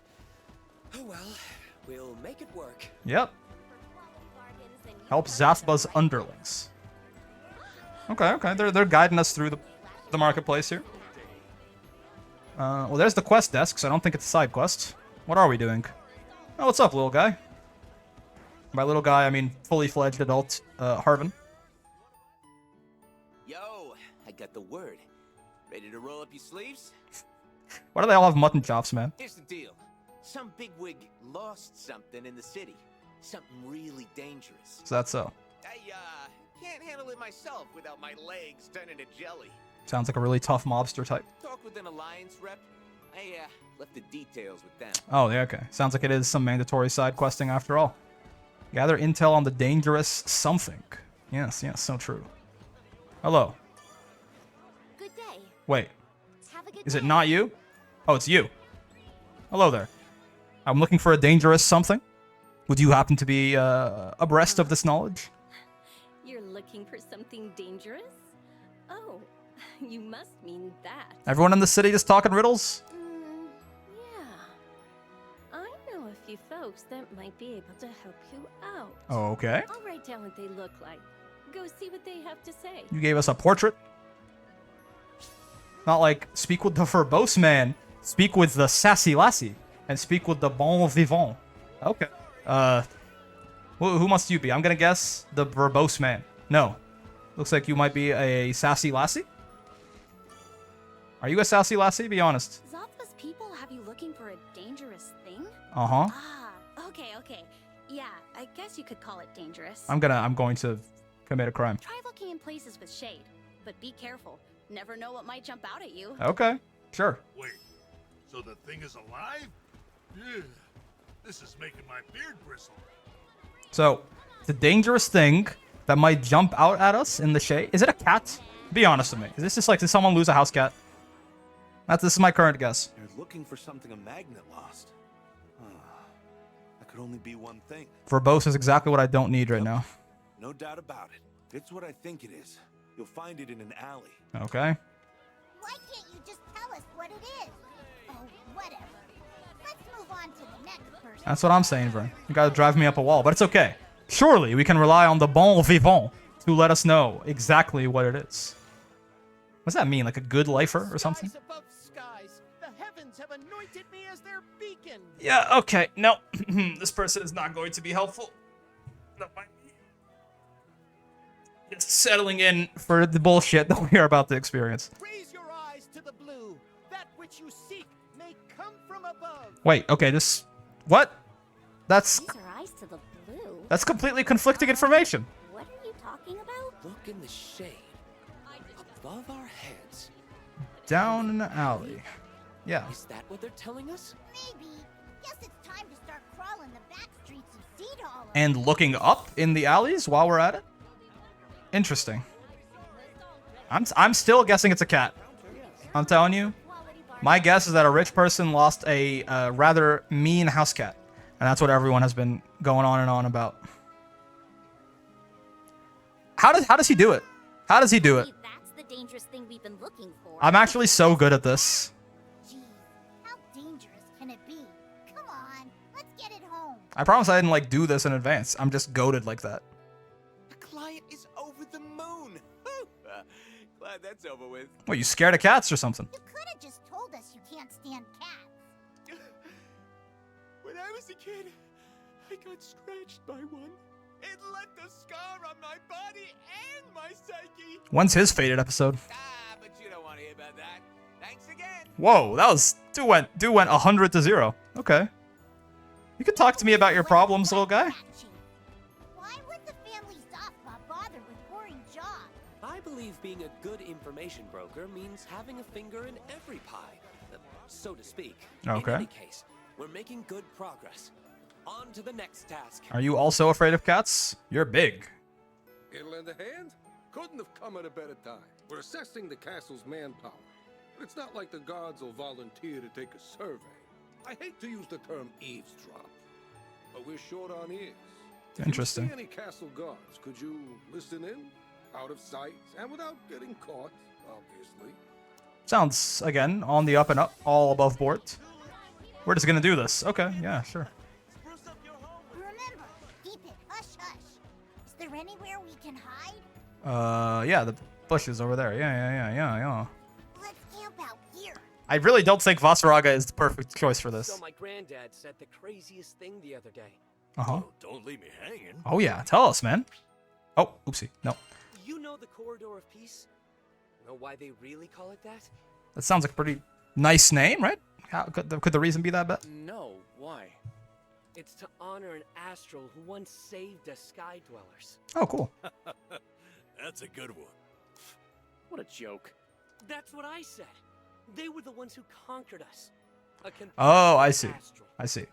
Oh well, we'll make it work. Yep. Help Zathba's underlings. Okay, okay. They're guiding us through the marketplace here. Well, there's the quest desk, so I don't think it's a side quest. What are we doing? Oh, what's up, little guy? By little guy, I mean fully fledged adult Harvin. Yo, I got the word. Ready to roll up your sleeves? Why do they all have mutton chops, man? Here's the deal. Some bigwig lost something in the city. Something really dangerous. Is that so? I can't handle it myself without my legs turning to jelly. Sounds like a really tough mobster type. Talk with an alliance rep. I left the details with them. Oh, yeah, okay. Sounds like it is some mandatory side questing after all. Gather intel on the dangerous something. Yes, yes, so true. Hello. Good day. Wait, Have a good is it day. not you? Oh, it's you. Hello there. I'm looking for a dangerous something. Would you happen to be abreast of this knowledge? You're looking for something dangerous? Oh, you must mean that. Everyone in the city just talking riddles? Yeah. I know a few folks that might be able to help you out. Oh, okay. I'll write down what they look like. Go see what they have to say. You gave us a portrait? Not like, speak with the verbose man, speak with the sassy lassie, and speak with the bon vivant. Okay. Who must you be? I'm gonna guess the verbose man. No. Looks like you might be a sassy lassie? Are you a sassy lassie? Be honest. Zopha's people have you looking for a dangerous thing? Uh-huh. Ah, okay. Yeah, I guess you could call it dangerous. I'm going to commit a crime. Try looking in places with shade, but be careful. Never know what might jump out at you. Okay. Sure. Wait, so the thing is alive? Yeah, this is making my beard bristle. So, the dangerous thing that might jump out at us in the shade. Is it a cat? Be honest with me. Is this just like, did someone lose a house cat? This is my current guess. You're looking for something a magnet lost. That could only be one thing. Verbose is exactly what I don't need right now. No doubt about it. It's what I think it is. You'll find it in an alley. Okay. Why can't you just tell us what it is? Oh, whatever. Let's move on to the next person. That's what I'm saying, Vern. You gotta drive me up a wall, but it's okay. Surely we can rely on the bon vivant to let us know exactly what it is. What does that mean? Like a good lifer or something? Skies above skies, the heavens Guardians have anointed me as their beacon. Yeah, okay. No. This person is not going to be helpful. That might be just settling in for the bullshit that we are about to experience. Raise your eyes to the blue. That which you seek may come from above. Wait, okay, this... What? That's... Raise our eyes to the blue. That's completely conflicting information. What are you talking about? Look in the shade. Above our heads. Down an alley. Yeah. Is that what they're telling us? Maybe. Guess it's time to start crawling the back streets of Seed Hollow. And looking up in the alleys while we're at it? Interesting. I'm still guessing it's a cat. I'm telling you. My guess is that a rich person lost a rather mean house cat. And that's what everyone has been going on and on about. How does he do it? How does he do it? That's the dangerous thing we've been looking for. I'm actually so good at this. Jeez, how dangerous can it be? Come on, let's get it home. I promise I didn't like do this in advance. I'm just goated like that. The client is over the moon. Glad that's over with. What, you scared of cats or something? You could have just told us you can't stand cats. When I was a kid, I got scratched by one. It left a scar on my body and my psyche. When's his faded episode? But you don't want to hear about that. Thanks again. Whoa, that was... Dude went 100 to 0. Okay. You can talk to me about your problems, little guy. Why would the family Zaba bother with boring jobs? I believe being a good information broker means having a finger in every pie, so to speak. Okay. In any case, we're making good progress. On to the next task. Are you also afraid of cats? You're big. It'll lend a hand? Couldn't have come at a better time. We're assessing the castle's manpower. But it's not like the guards will volunteer to take a survey. I hate to use the term eavesdrop, but we're short on ears. Interesting. If you see any castle guards, could you listen in? Out of sight and without getting caught, obviously. Sounds, again, on the up and up, all above board. We're just gonna do this. Okay, yeah, sure. Remember, keep it hush hush. Is there anywhere we can hide? Yeah, the bushes over there. Yeah. Let's camp out here. I really don't think Vaseraga is the perfect choice for this. So my granddad said the craziest thing the other day. Uh-huh. Don't leave me hanging. Oh yeah, tell us, man. Oh, oopsie. No. You know the Corridor of Peace? Know why they really call it that? That sounds like a pretty nice name, right? How could the reason be that bad? No, why? It's to honor an astral who once saved us Sky Dwellers. Oh, cool. That's a good one. What a joke. That's what I said. They were the ones who conquered us. Oh, I see. Astral. I see.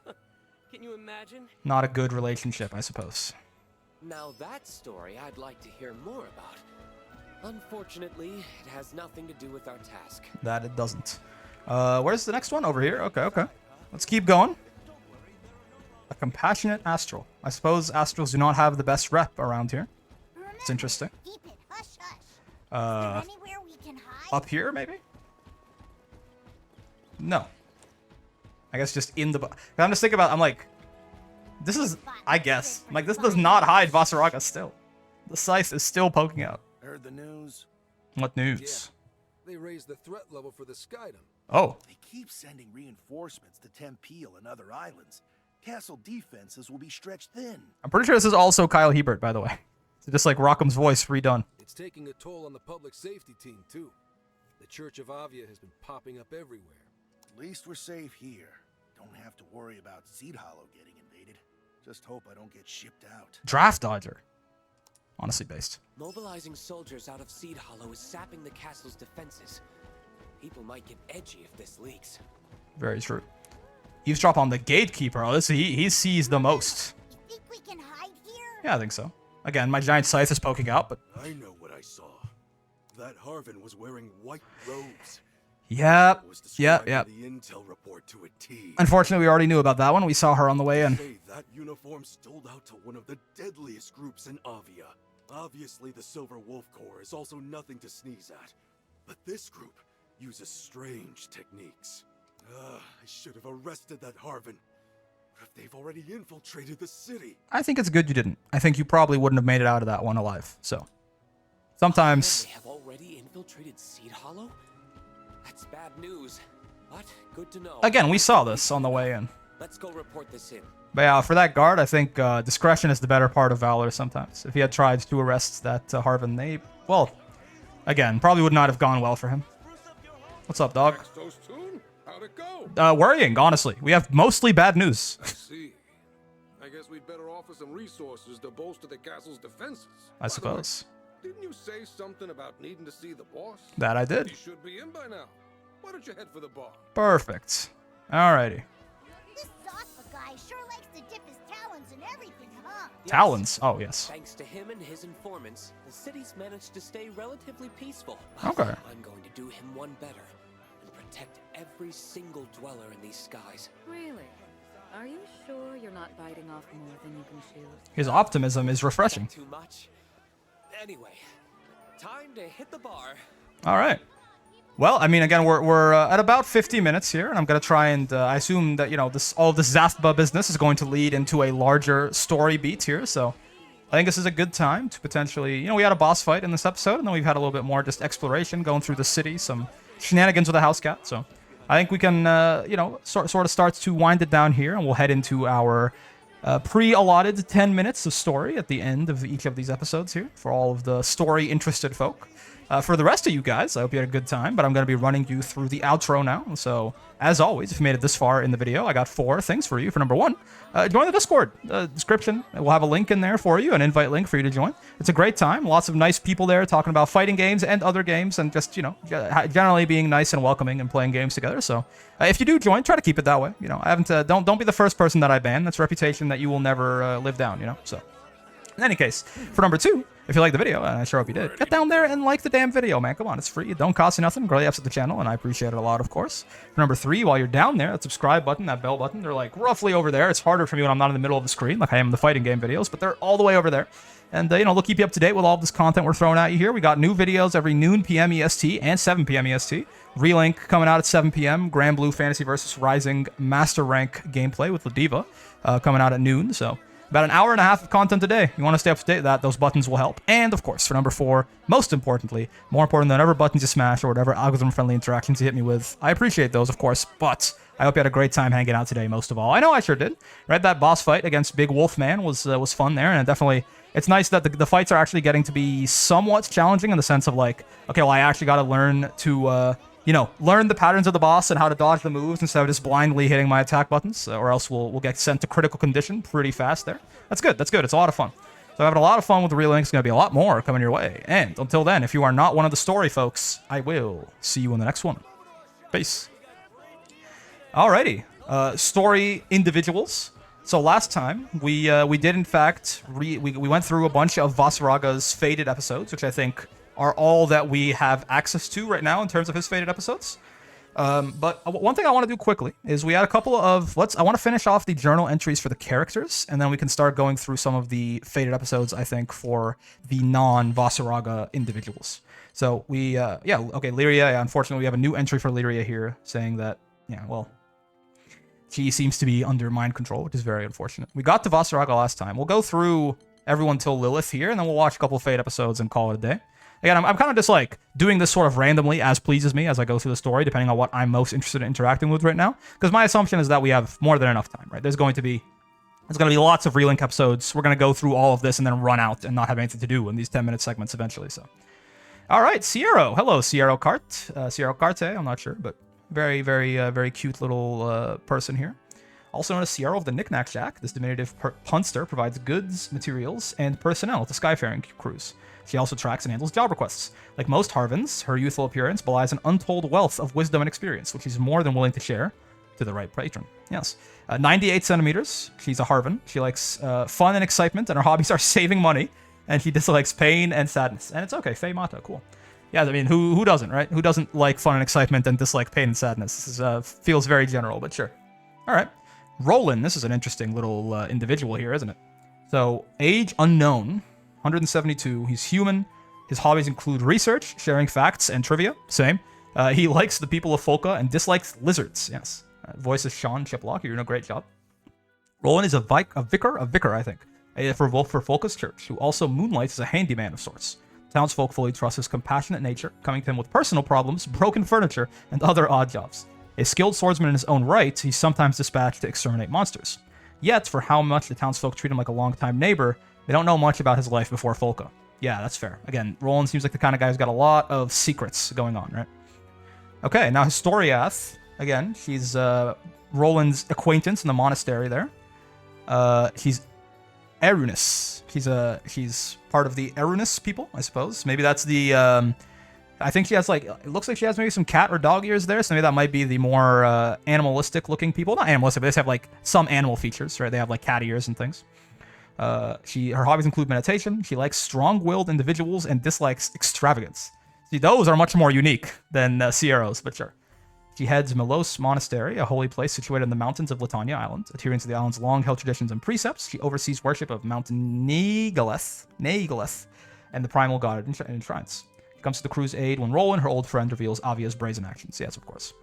Can you imagine? Not a good relationship, I suppose. Now that story I'd like to hear more about. Unfortunately, it has nothing to do with our task. That it doesn't. Where's the next one? Over here? Okay. Let's keep going. A compassionate astral. I suppose astrals do not have the best rep around here. It's interesting. Keep it hush hush. Is there anywhere we can hide? Up here, maybe? No. I guess just in the... I'm just thinking about... I'm like... This is... I guess. Like, this does not hide Vaseraga still. The scythe is still poking out. Heard the news? What news? They raised the threat level for the Skydom. Oh. They keep sending reinforcements to Tempeel and other islands. Castle defenses will be stretched thin. I'm pretty sure this is also Kyle Hebert, by the way. So just like Rockham's voice redone. It's taking a toll on the public safety team, too. The Church of Avia has been popping up everywhere. At least we're safe here. Don't have to worry about Seed Hollow getting invaded. Just hope I don't get shipped out. Draft dodger. Honestly based. Mobilizing soldiers out of Seed Hollow is sapping the castle's defenses. People might get edgy if this leaks. Very true. Eavesdrop on the gatekeeper. Oh, he sees the most. You think we can hide here? Yeah, I think so. Again, my giant scythe is poking out, but... I know what I saw. That Harvin was wearing white robes. Yep. The intel report to a T. Unfortunately, we already knew about that one. We saw her on the way in. That uniform stood out to one of the deadliest groups in Avia. Obviously, the Silver Wolf Corps is also nothing to sneeze at. But this group uses strange techniques. I should have arrested that Harvin. If they've already infiltrated the city. I think it's good you didn't. I think you probably wouldn't have made it out of that one alive. So, sometimes... They have already infiltrated Seed Hollow? That's bad news. But good to know. Again, we saw this on the way in. Let's go report this in. But yeah, for that guard, I think discretion is the better part of valor sometimes. If he had tried to arrest that Harvin, they, well, again, probably would not have gone well for him. What's up, dog? How'd it go? Worrying, honestly. We have mostly bad news. I see. I guess we'd better offer some resources to bolster the castle's defenses. I suppose. Didn't you say something about needing to see the boss? That I did. He should be in by now. Why don't you head for the bar? Perfect. Alrighty. This Zaba guy sure likes to dip his talons in everything, huh? Talons. Oh, yes. Thanks to him and his informants, the city's managed to stay relatively peaceful. Okay. I'm going to do him one better and protect every single dweller in these skies. Really? Are you sure you're not biting off more than you can chew? His optimism is refreshing. Too much. Anyway, time to hit the bar. All right. Well, I mean, again, we're at about 50 minutes here, and I'm gonna try and I assume that all of this Zaba business is going to lead into a larger story beat here. So I think this is a good time to potentially, we had a boss fight in this episode, and then we've had a little bit more just exploration, going through the city, some shenanigans with the house cat. So I think we can, sort of start to wind it down here, and we'll head into our pre-allotted 10 minutes of story at the end of each of these episodes here for all of the story-interested folk. For the rest of you guys, I hope you had a good time, but I'm going to be running you through the outro now. So, as always, if you made it this far in the video, I got 4 things for you. For number 1, join the Discord description. We'll have a link in there for you, an invite link for you to join. It's a great time. Lots of nice people there talking about fighting games and other games, and just, generally being nice and welcoming and playing games together. So, if you do join, try to keep it that way. I haven't. Don't be the first person that I ban. That's a reputation that you will never live down. So, in any case, for number 2. If you liked the video, and I sure hope you did, get down there and like the damn video, man. Come on, it's free. It don't cost you nothing. Really helps the channel, and I appreciate it a lot, of course. For number 3, while you're down there, that subscribe button, that bell button, they're like roughly over there. It's harder for me when I'm not in the middle of the screen, like I am in the fighting game videos, but they're all the way over there. And, they'll keep you up to date with all of this content we're throwing at you here. We got new videos every noon p.m. EST and 7 p.m. EST. Relink coming out at 7 p.m. Granblue Fantasy vs. Rising Master Rank gameplay with Ladiva coming out at noon, so about an hour and a half of content a day. You want to stay up to date with that, those buttons will help. And, of course, for number 4, most importantly, more important than whatever buttons you smash or whatever algorithm-friendly interactions you hit me with, I appreciate those, of course, but I hope you had a great time hanging out today, most of all. I know I sure did. Right, that boss fight against Big Wolf Man was fun there, and definitely, it's nice that the fights are actually getting to be somewhat challenging in the sense of, like, okay, well, I actually got to learn to, learn the patterns of the boss and how to dodge the moves instead of just blindly hitting my attack buttons, or else we'll get sent to critical condition pretty fast there. That's good. That's good. It's a lot of fun. So I'm having a lot of fun with the Relink. It's going to be a lot more coming your way. And until then, if you are not one of the story folks, I will see you in the next one. Peace. Alrighty. Story individuals. So last time, we did, in fact, we went through a bunch of Vaseraga's Faded episodes, which I think are all that we have access to right now in terms of his Faded episodes. But one thing I want to do quickly is we had a couple of, I want to finish off the journal entries for the characters, and then we can start going through some of the Faded episodes, I think, for the non-Vaseraga individuals. So we, Lyria, unfortunately we have a new entry for Lyria here saying that, she seems to be under mind control, which is very unfortunate. We got to Vaseraga last time. We'll go through everyone till Lilith here, and then we'll watch a couple of Fade episodes and call it a day. Again, I'm kind of just like doing this sort of randomly as pleases me as I go through the story, depending on what I'm most interested in interacting with right now. Because my assumption is that we have more than enough time, right? There's going to be lots of Relink episodes. We're going to go through all of this and then run out and not have anything to do in these 10-minute segments eventually. So, all right, Sierra. Hello, Sierra Carte. I'm not sure, but very, very, very cute little person here. Also known as Sierra of the Knickknack Shack, this diminutive punster provides goods, materials, and personnel to Skyfaring crews. She also tracks and handles job requests. Like most Harvins, her youthful appearance belies an untold wealth of wisdom and experience, which she's more than willing to share to the right patron. Yes. 98 centimeters. She's a Harvin. She likes fun and excitement, and her hobbies are saving money, and she dislikes pain and sadness. And it's okay. Fey Mata. Cool. Yeah, I mean, who doesn't, right? Who doesn't like fun and excitement and dislike pain and sadness? This is, feels very general, but sure. All right. Roland. This is an interesting little individual here, isn't it? So, age unknown. 172. He's human. His hobbies include research, sharing facts, and trivia. Same. He likes the people of Folka and dislikes lizards. Yes. Voice is Sean Chiplock. You're doing a great job. Roland is a vicar, I think, for Folka's church, who also moonlights as a handyman of sorts. Townsfolk fully trust his compassionate nature, coming to him with personal problems, broken furniture, and other odd jobs. A skilled swordsman in his own right, he's sometimes dispatched to exterminate monsters. Yet, for how much the townsfolk treat him like a longtime neighbor, they don't know much about his life before Folka. Yeah, that's fair. Again, Roland seems like the kind of guy who's got a lot of secrets going on, right? Okay, now Historiath. Again, she's Roland's acquaintance in the monastery there. He's Erunus. She's part of the Erunus people, I suppose. Maybe that's the... I think she has, like... It looks like she has maybe some cat or dog ears there, so maybe that might be the more animalistic-looking people. Not animalistic, but they just have, like, some animal features, right? They have, like, cat ears and things. Her hobbies include meditation. She likes strong-willed individuals and dislikes extravagance. See, those are much more unique than Sierros, but sure. She heads Milos Monastery, a holy place situated in the mountains of Latania Island. Adhering to the island's long-held traditions and precepts, she oversees worship of Mountain Negaleth, and the primal god in shrines. She comes to the crew's aid when Roland, her old friend, reveals Avia's brazen actions. Yes, of course.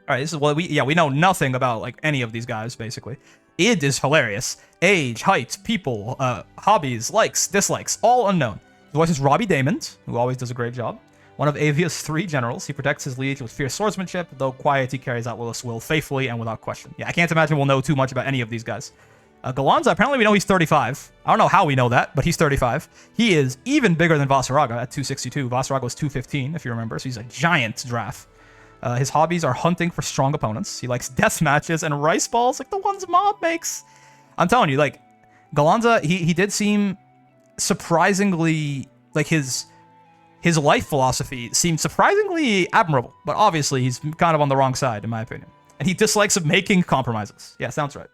All right, this is what we know nothing about, like, any of these guys, basically. Id is hilarious. Age, height, people, hobbies, likes, dislikes, all unknown. His voice is Robbie Damon, who always does a great job. One of Avia's 3 generals, he protects his liege with fierce swordsmanship, though quiet, he carries out Lilith's will faithfully and without question. Yeah, I can't imagine we'll know too much about any of these guys. Galanza, apparently we know he's 35. I don't know how we know that, but he's 35. He is even bigger than Vaseraga at 262. Vaseraga was 215, if you remember, so he's a giant draft. His hobbies are hunting for strong opponents. He likes death matches and rice balls like the ones Mob makes. I'm telling you, like, Galanza, he did seem surprisingly, like, his life philosophy seemed surprisingly admirable, but obviously he's kind of on the wrong side, in my opinion. And he dislikes making compromises. Yeah, sounds right.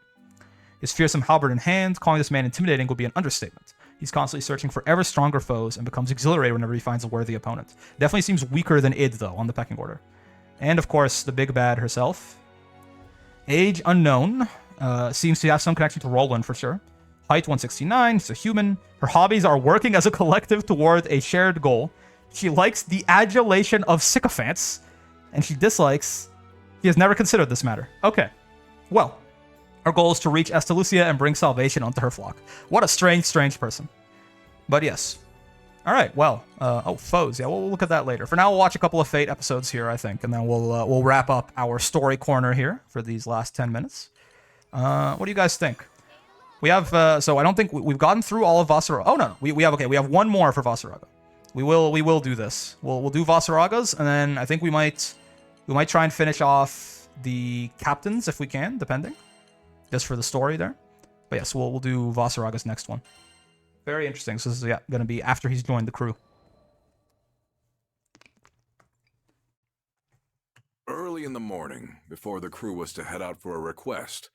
His fearsome halberd in hand, calling this man intimidating would be an understatement. He's constantly searching for ever stronger foes and becomes exhilarated whenever he finds a worthy opponent. Definitely seems weaker than Id, though, on the pecking order. And, of course, the big bad herself. Age unknown. Seems to have some connection to Roland, for sure. Height 169. She's a human. Her hobbies are working as a collective toward a shared goal. She likes the adulation of sycophants. And she dislikes... She has never considered this matter. Okay. Well, her goal is to reach Estalucia and bring salvation onto her flock. What a strange, strange person. But yes. All right, well, foes. Yeah, we'll look at that later. For now, we'll watch a couple of Fate episodes here, I think, and then we'll wrap up our story corner here for these last 10 minutes. What do you guys think? We have, so I don't think we've gotten through all of Vaseraga. Oh, no, we have one more for Vaseraga. We will do this. We'll do Vaseraga's, and then I think we might try and finish off the captains if we can, depending. Just for the story there. But yes, we'll do Vaseraga's next one. Very interesting. So this is going to be after he's joined the crew. Early in the morning, before the crew was to head out for a request,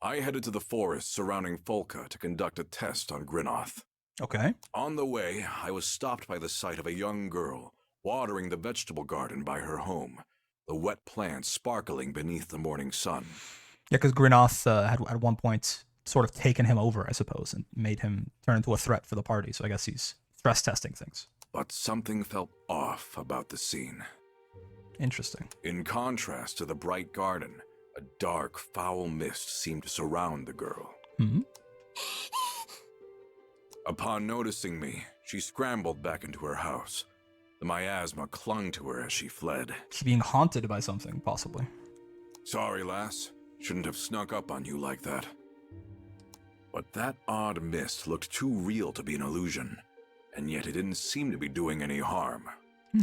I headed to the forest surrounding Folka to conduct a test on Grinoth. Okay. On the way, I was stopped by the sight of a young girl watering the vegetable garden by her home, the wet plants sparkling beneath the morning sun. Yeah, because Grinoth had at one point sort of taken him over, I suppose, and made him turn into a threat for the party. So I guess he's stress testing things. But something felt off about the scene. Interesting. In contrast to the bright garden, a dark, foul mist seemed to surround the girl. Mm-hmm. Upon noticing me, she scrambled back into her house. The miasma clung to her as she fled. She's being haunted by something, possibly. Sorry, lass. Shouldn't have snuck up on you like that. But that odd mist looked too real to be an illusion, and yet it didn't seem to be doing any harm.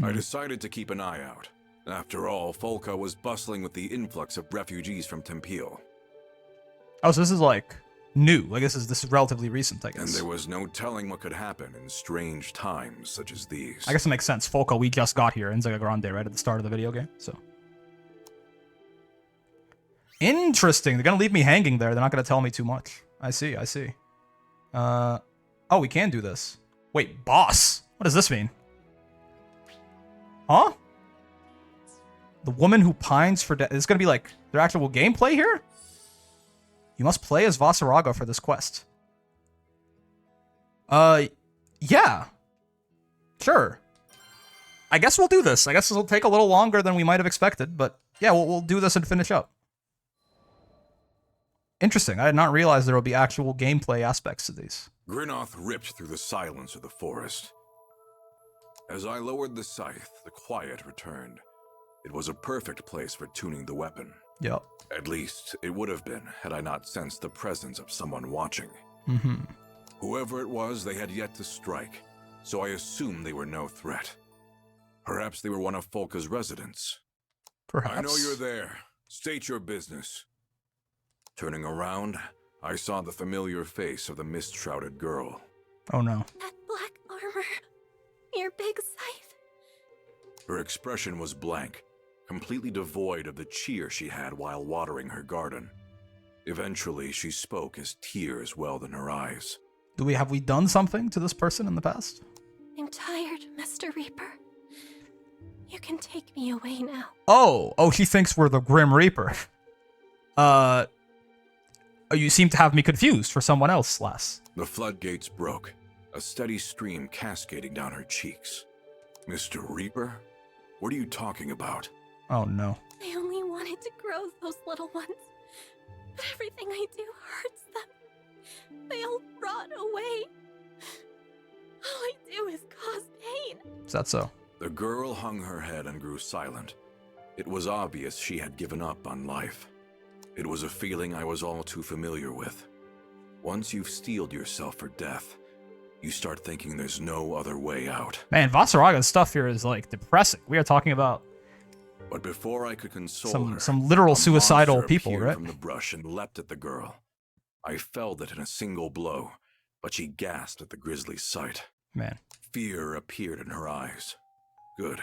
I decided to keep an eye out. After all, Folka was bustling with the influx of refugees from Tempil. Oh, so this is like new. Like this is relatively recent, I guess. And there was no telling what could happen in strange times such as these. I guess it makes sense. Folka, we just got here in Zaga Grande, right at the start of the video game, so. Interesting. They're gonna leave me hanging there. They're not gonna tell me too much. I see. Oh, we can do this. Wait, boss. What does this mean? Huh? The woman who pines for death. Is gonna be like their actual gameplay here? You must play as Vaseraga for this quest. Yeah. Sure. I guess we'll do this. I guess this will take a little longer than we might have expected, but yeah, we'll do this and finish up. Interesting. I did not realize there would be actual gameplay aspects to these. Grinoth ripped through the silence of the forest. As I lowered the scythe, the quiet returned. It was a perfect place for tuning the weapon. Yep. At least, it would have been had I not sensed the presence of someone watching. Mm-hmm. Whoever it was, they had yet to strike, so I assumed they were no threat. Perhaps they were one of Folka's residents. Perhaps. I know you're there. State your business. Turning around, I saw the familiar face of the mist-shrouded girl. Oh no. That black armor. Your big scythe. Her expression was blank, completely devoid of the cheer she had while watering her garden. Eventually, she spoke as tears welled in her eyes. Have we done something to this person in the past? I'm tired, Mr. Reaper. You can take me away now. Oh, she thinks we're the Grim Reaper. You seem to have me confused for someone else, lass. The floodgates broke, a steady stream cascading down her cheeks. Mr. Reaper? What are you talking about? Oh no. I only wanted to grow those little ones, but everything I do hurts them. They all rot away. All I do is cause pain. Is that so? The girl hung her head and grew silent. It was obvious she had given up on life. It was a feeling I was all too familiar with. Once you've steeled yourself for death, you start thinking there's no other way out. Man, Vaseraga's stuff here is like depressing. We are talking about But before I could console her, some literal a suicidal monster people, appeared right? from the brush and leapt at the girl. I felled it in a single blow, but she gasped at the grisly sight. Man. Fear appeared in her eyes. Good.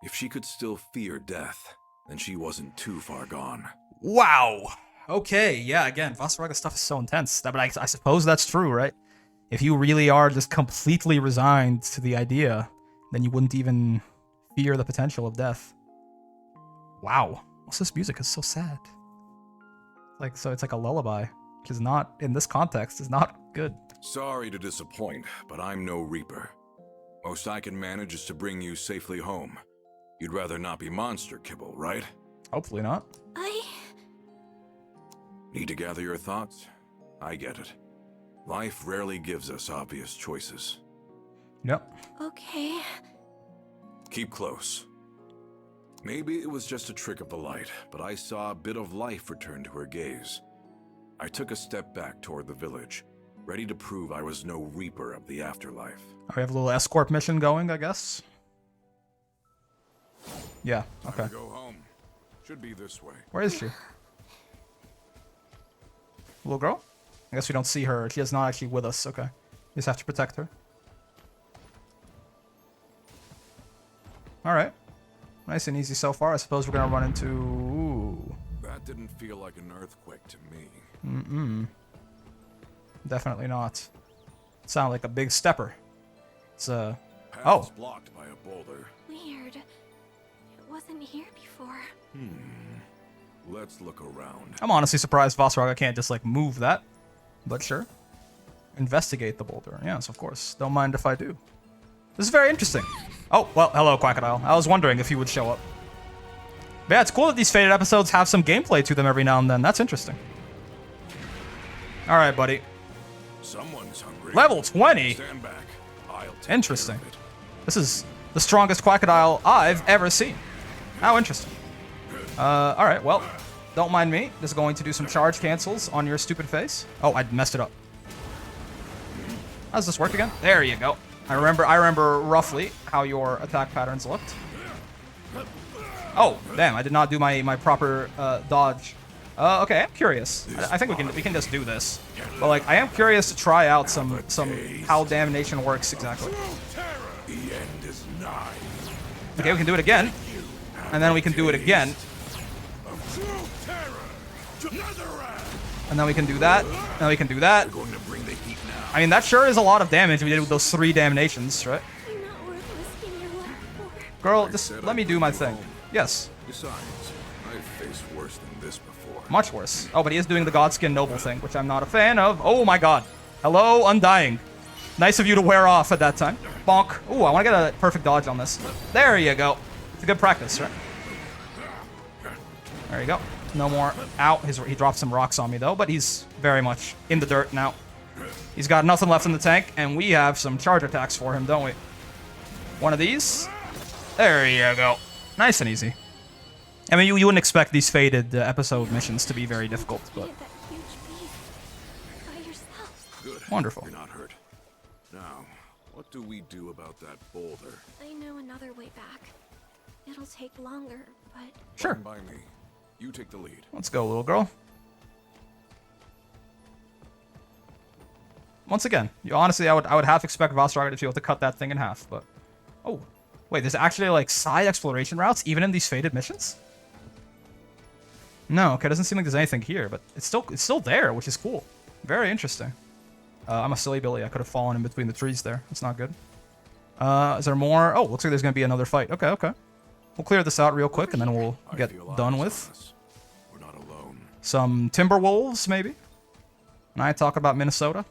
If she could still fear death, then she wasn't too far gone. Wow. Okay, yeah, again, Vaseraga stuff is so intense. But I suppose that's true, right? If you really are just completely resigned to the idea, then you wouldn't even fear the potential of death. Wow. What's this music? It's so sad. So it's like a lullaby, which is not, in this context, is not good. Sorry to disappoint, but I'm no Reaper. Most I can manage is to bring you safely home. You'd rather not be monster kibble, right? Hopefully not. Need to gather your thoughts? I get it. Life rarely gives us obvious choices. Yep. Okay. Keep close. Maybe it was just a trick of the light, but I saw a bit of life return to her gaze. I took a step back toward the village, ready to prove I was no Reaper of the afterlife. We have a little escort mission going, I guess. Yeah, okay. Time to go home. Should be this way. Where is she? Little girl? I guess we don't see her. She is not actually with us. Okay. We just have to protect her. Alright. Nice and easy so far. I suppose we're gonna run into... Ooh. That didn't feel like an earthquake to me. Mm-mm. Definitely not. It sounded like a big stepper. It's Path's oh. blocked by a boulder. Weird. It wasn't here before. Let's look around. I'm honestly surprised Vaseraga can't just, like, move that. But sure. Investigate the boulder. Yes, of course. Don't mind if I do. This is very interesting. Oh, well, hello, Crocodile. I was wondering if he would show up. But yeah, it's cool that these Faded episodes have some gameplay to them every now and then. That's interesting. Alright, buddy. Someone's hungry. Level 20? Stand back. I'll take Interesting. care of it. This is the strongest Crocodile I've ever seen. How interesting. Alright, well, don't mind me. Just going to do some charge cancels on your stupid face. Oh, I messed it up. How does this work again? There you go. I remember roughly how your attack patterns looked. Oh, damn, I did not do my proper dodge. Okay, I'm curious. I think we can just do this. But like, I am curious to try out some how damnation works exactly. The end is nigh. Okay, we can do it again. And then we can do it again. And then we can do that. And then we can do that. I mean, that sure is a lot of damage we did with those 3 damnations, right? Girl, just let me do my thing. Yes. Besides, I've faced worse than this before. Much worse. Oh, but he is doing the Godskin Noble thing, which I'm not a fan of. Oh my god. Hello, Undying. Nice of you to wear off at that time. Bonk. Ooh, I want to get a perfect dodge on this. There you go. It's a good practice, right? There you go. No more. Ow. He dropped some rocks on me, though, but he's very much in the dirt now. He's got nothing left in the tank, and we have some charge attacks for him, don't we? One of these. There you go. Nice and easy. I mean, you wouldn't expect these faded episode missions to be very difficult, but Good. wonderful. You're not hurt. Now, what do we do about that boulder? I know another way back. It'll take longer, but... Sure. Fine by me. You take the lead. Let's go, little girl. Once again, honestly, I would half expect Vaseraga to be able to cut that thing in half, but... Oh, wait, there's actually, like, side exploration routes, even in these faded missions? No, okay, doesn't seem like there's anything here, but it's still there, which is cool. Very interesting. I'm a silly Billy. I could have fallen in between the trees there. That's not good. Is there more? Oh, looks like there's going to be another fight. Okay, okay. We'll clear this out real quick, and then we'll get done with We're not alone. some Timberwolves, maybe. And I talk about Minnesota.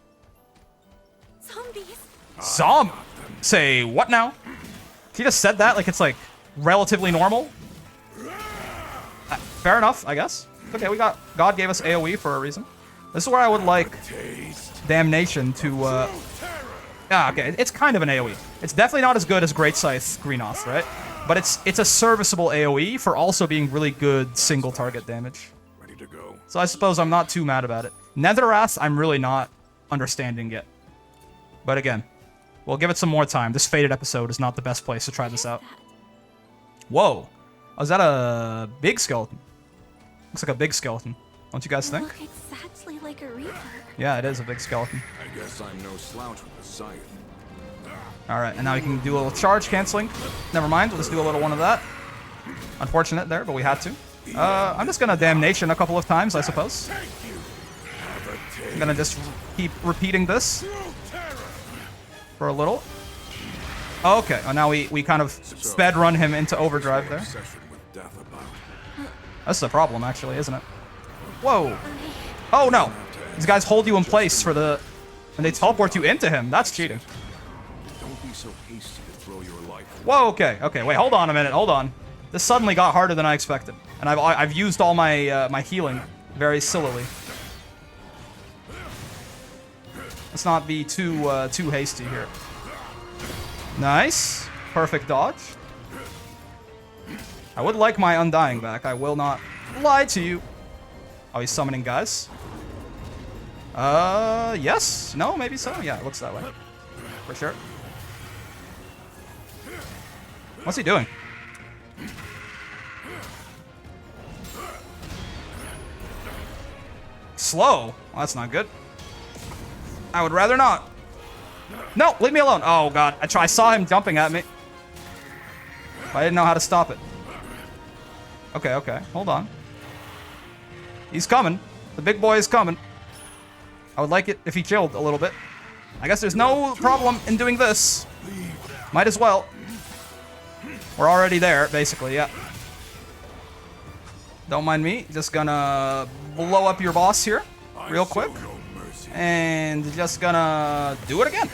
Zombies. Say what now? He just said that like it's like relatively normal. Fair enough, I guess. Okay, God gave us AoE for a reason. This is where I would like Damnation to okay, it's kind of an AoE. It's definitely not as good as Great Scythe Greenoth, right? But it's a serviceable AoE for also being really good single target damage. Ready to go. So I suppose I'm not too mad about it. Netherrath, I'm really not understanding yet. But again, we'll give it some more time. This faded episode is not the best place to try this out. Whoa. Oh, is that a big skeleton? Looks like a big skeleton. Don't you guys think? Look exactly like a Reaper. Yeah, it is a big skeleton. I guess I'm no slouch with the scythe. Alright, and now we can do a little charge canceling. Never mind, we'll just do a little one of that. Unfortunate there, but we had to. I'm just gonna Damnation a couple of times, I suppose. I'm gonna just keep repeating this for a little. Okay, oh, now we kind of sped run him into overdrive there. That's the problem, actually, isn't it? Whoa. Oh, no. These guys hold you in place for the... And they teleport you into him. That's cheating. Don't be so hasty to throw your life. Whoa, okay. Okay, wait, hold on a minute. Hold on. This suddenly got harder than I expected. And I've used all my my healing very sillily. Let's not be too hasty here. Nice. Perfect dodge. I would like my Undying back. I will not lie to you. Oh, he's summoning guys. Yes? No? Maybe so? Yeah, it looks that way. For sure. What's he doing? Slow? Well, that's not good. I would rather not. No, leave me alone. Oh, God. I saw him jumping at me. I didn't know how to stop it. Okay, okay. Hold on. He's coming. The big boy is coming. I would like it if he chilled a little bit. I guess there's no problem in doing this. Might as well. We're already there, basically, yeah. Don't mind me. Just gonna blow up your boss here real quick. And just gonna do it again.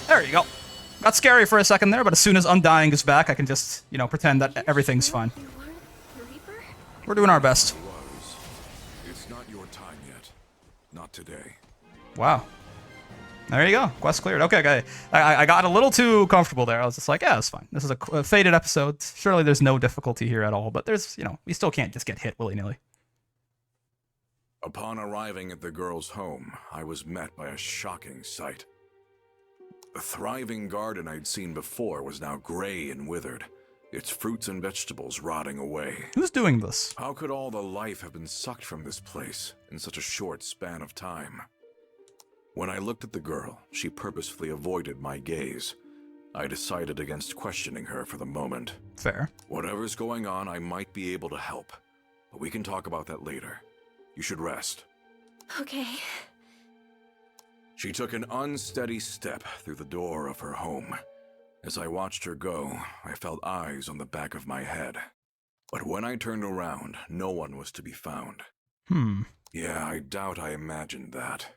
There you go. Got scary for a second there, but as soon as Undying is back, I can just, you know, pretend that everything's fine. We're doing our best. It's not your time yet. Not today. Wow. There you go. Quest cleared. Okay, okay. I got a little too comfortable there. I was just like, yeah, it's fine. This is a faded episode. Surely there's no difficulty here at all. But there's, you know, we still can't just get hit willy-nilly. Upon arriving at the girl's home, I was met by a shocking sight. The thriving garden I'd seen before was now gray and withered, its fruits and vegetables rotting away. Who's doing this? How could all the life have been sucked from this place in such a short span of time? When I looked at the girl, she purposefully avoided my gaze. I decided against questioning her for the moment. Fair. Whatever's going on, I might be able to help, but we can talk about that later. You should rest. Okay. She took an unsteady step through the door of her home. As I watched her go, I felt eyes on the back of my head. But when I turned around, no one was to be found. Yeah, I doubt I imagined that.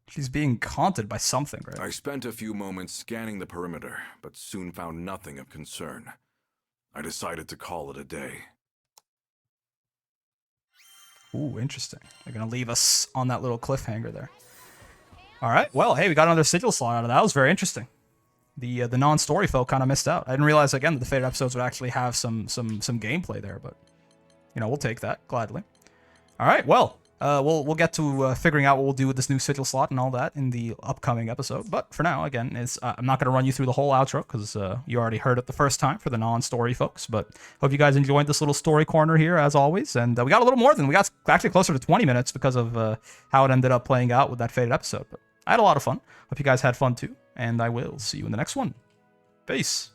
She's being haunted by something, right? I spent a few moments scanning the perimeter, but soon found nothing of concern. I decided to call it a day. Ooh, interesting. They're gonna leave us on that little cliffhanger there. All right. Well, hey, we got another sigil slot out of that. That was very interesting. The non-story folk kind of missed out. I didn't realize again that the Faded episodes would actually have some gameplay there, but you know, we'll take that gladly. All right, well, we'll get to figuring out what we'll do with this new sigil slot and all that in the upcoming episode. But for now, again, I'm not going to run you through the whole outro because you already heard it the first time for the non-story folks. But hope you guys enjoyed this little story corner here as always. And we got a little more than we got, actually closer to 20 minutes because of how it ended up playing out with that Faded episode. But I had a lot of fun. Hope you guys had fun too. And I will see you in the next one. Peace.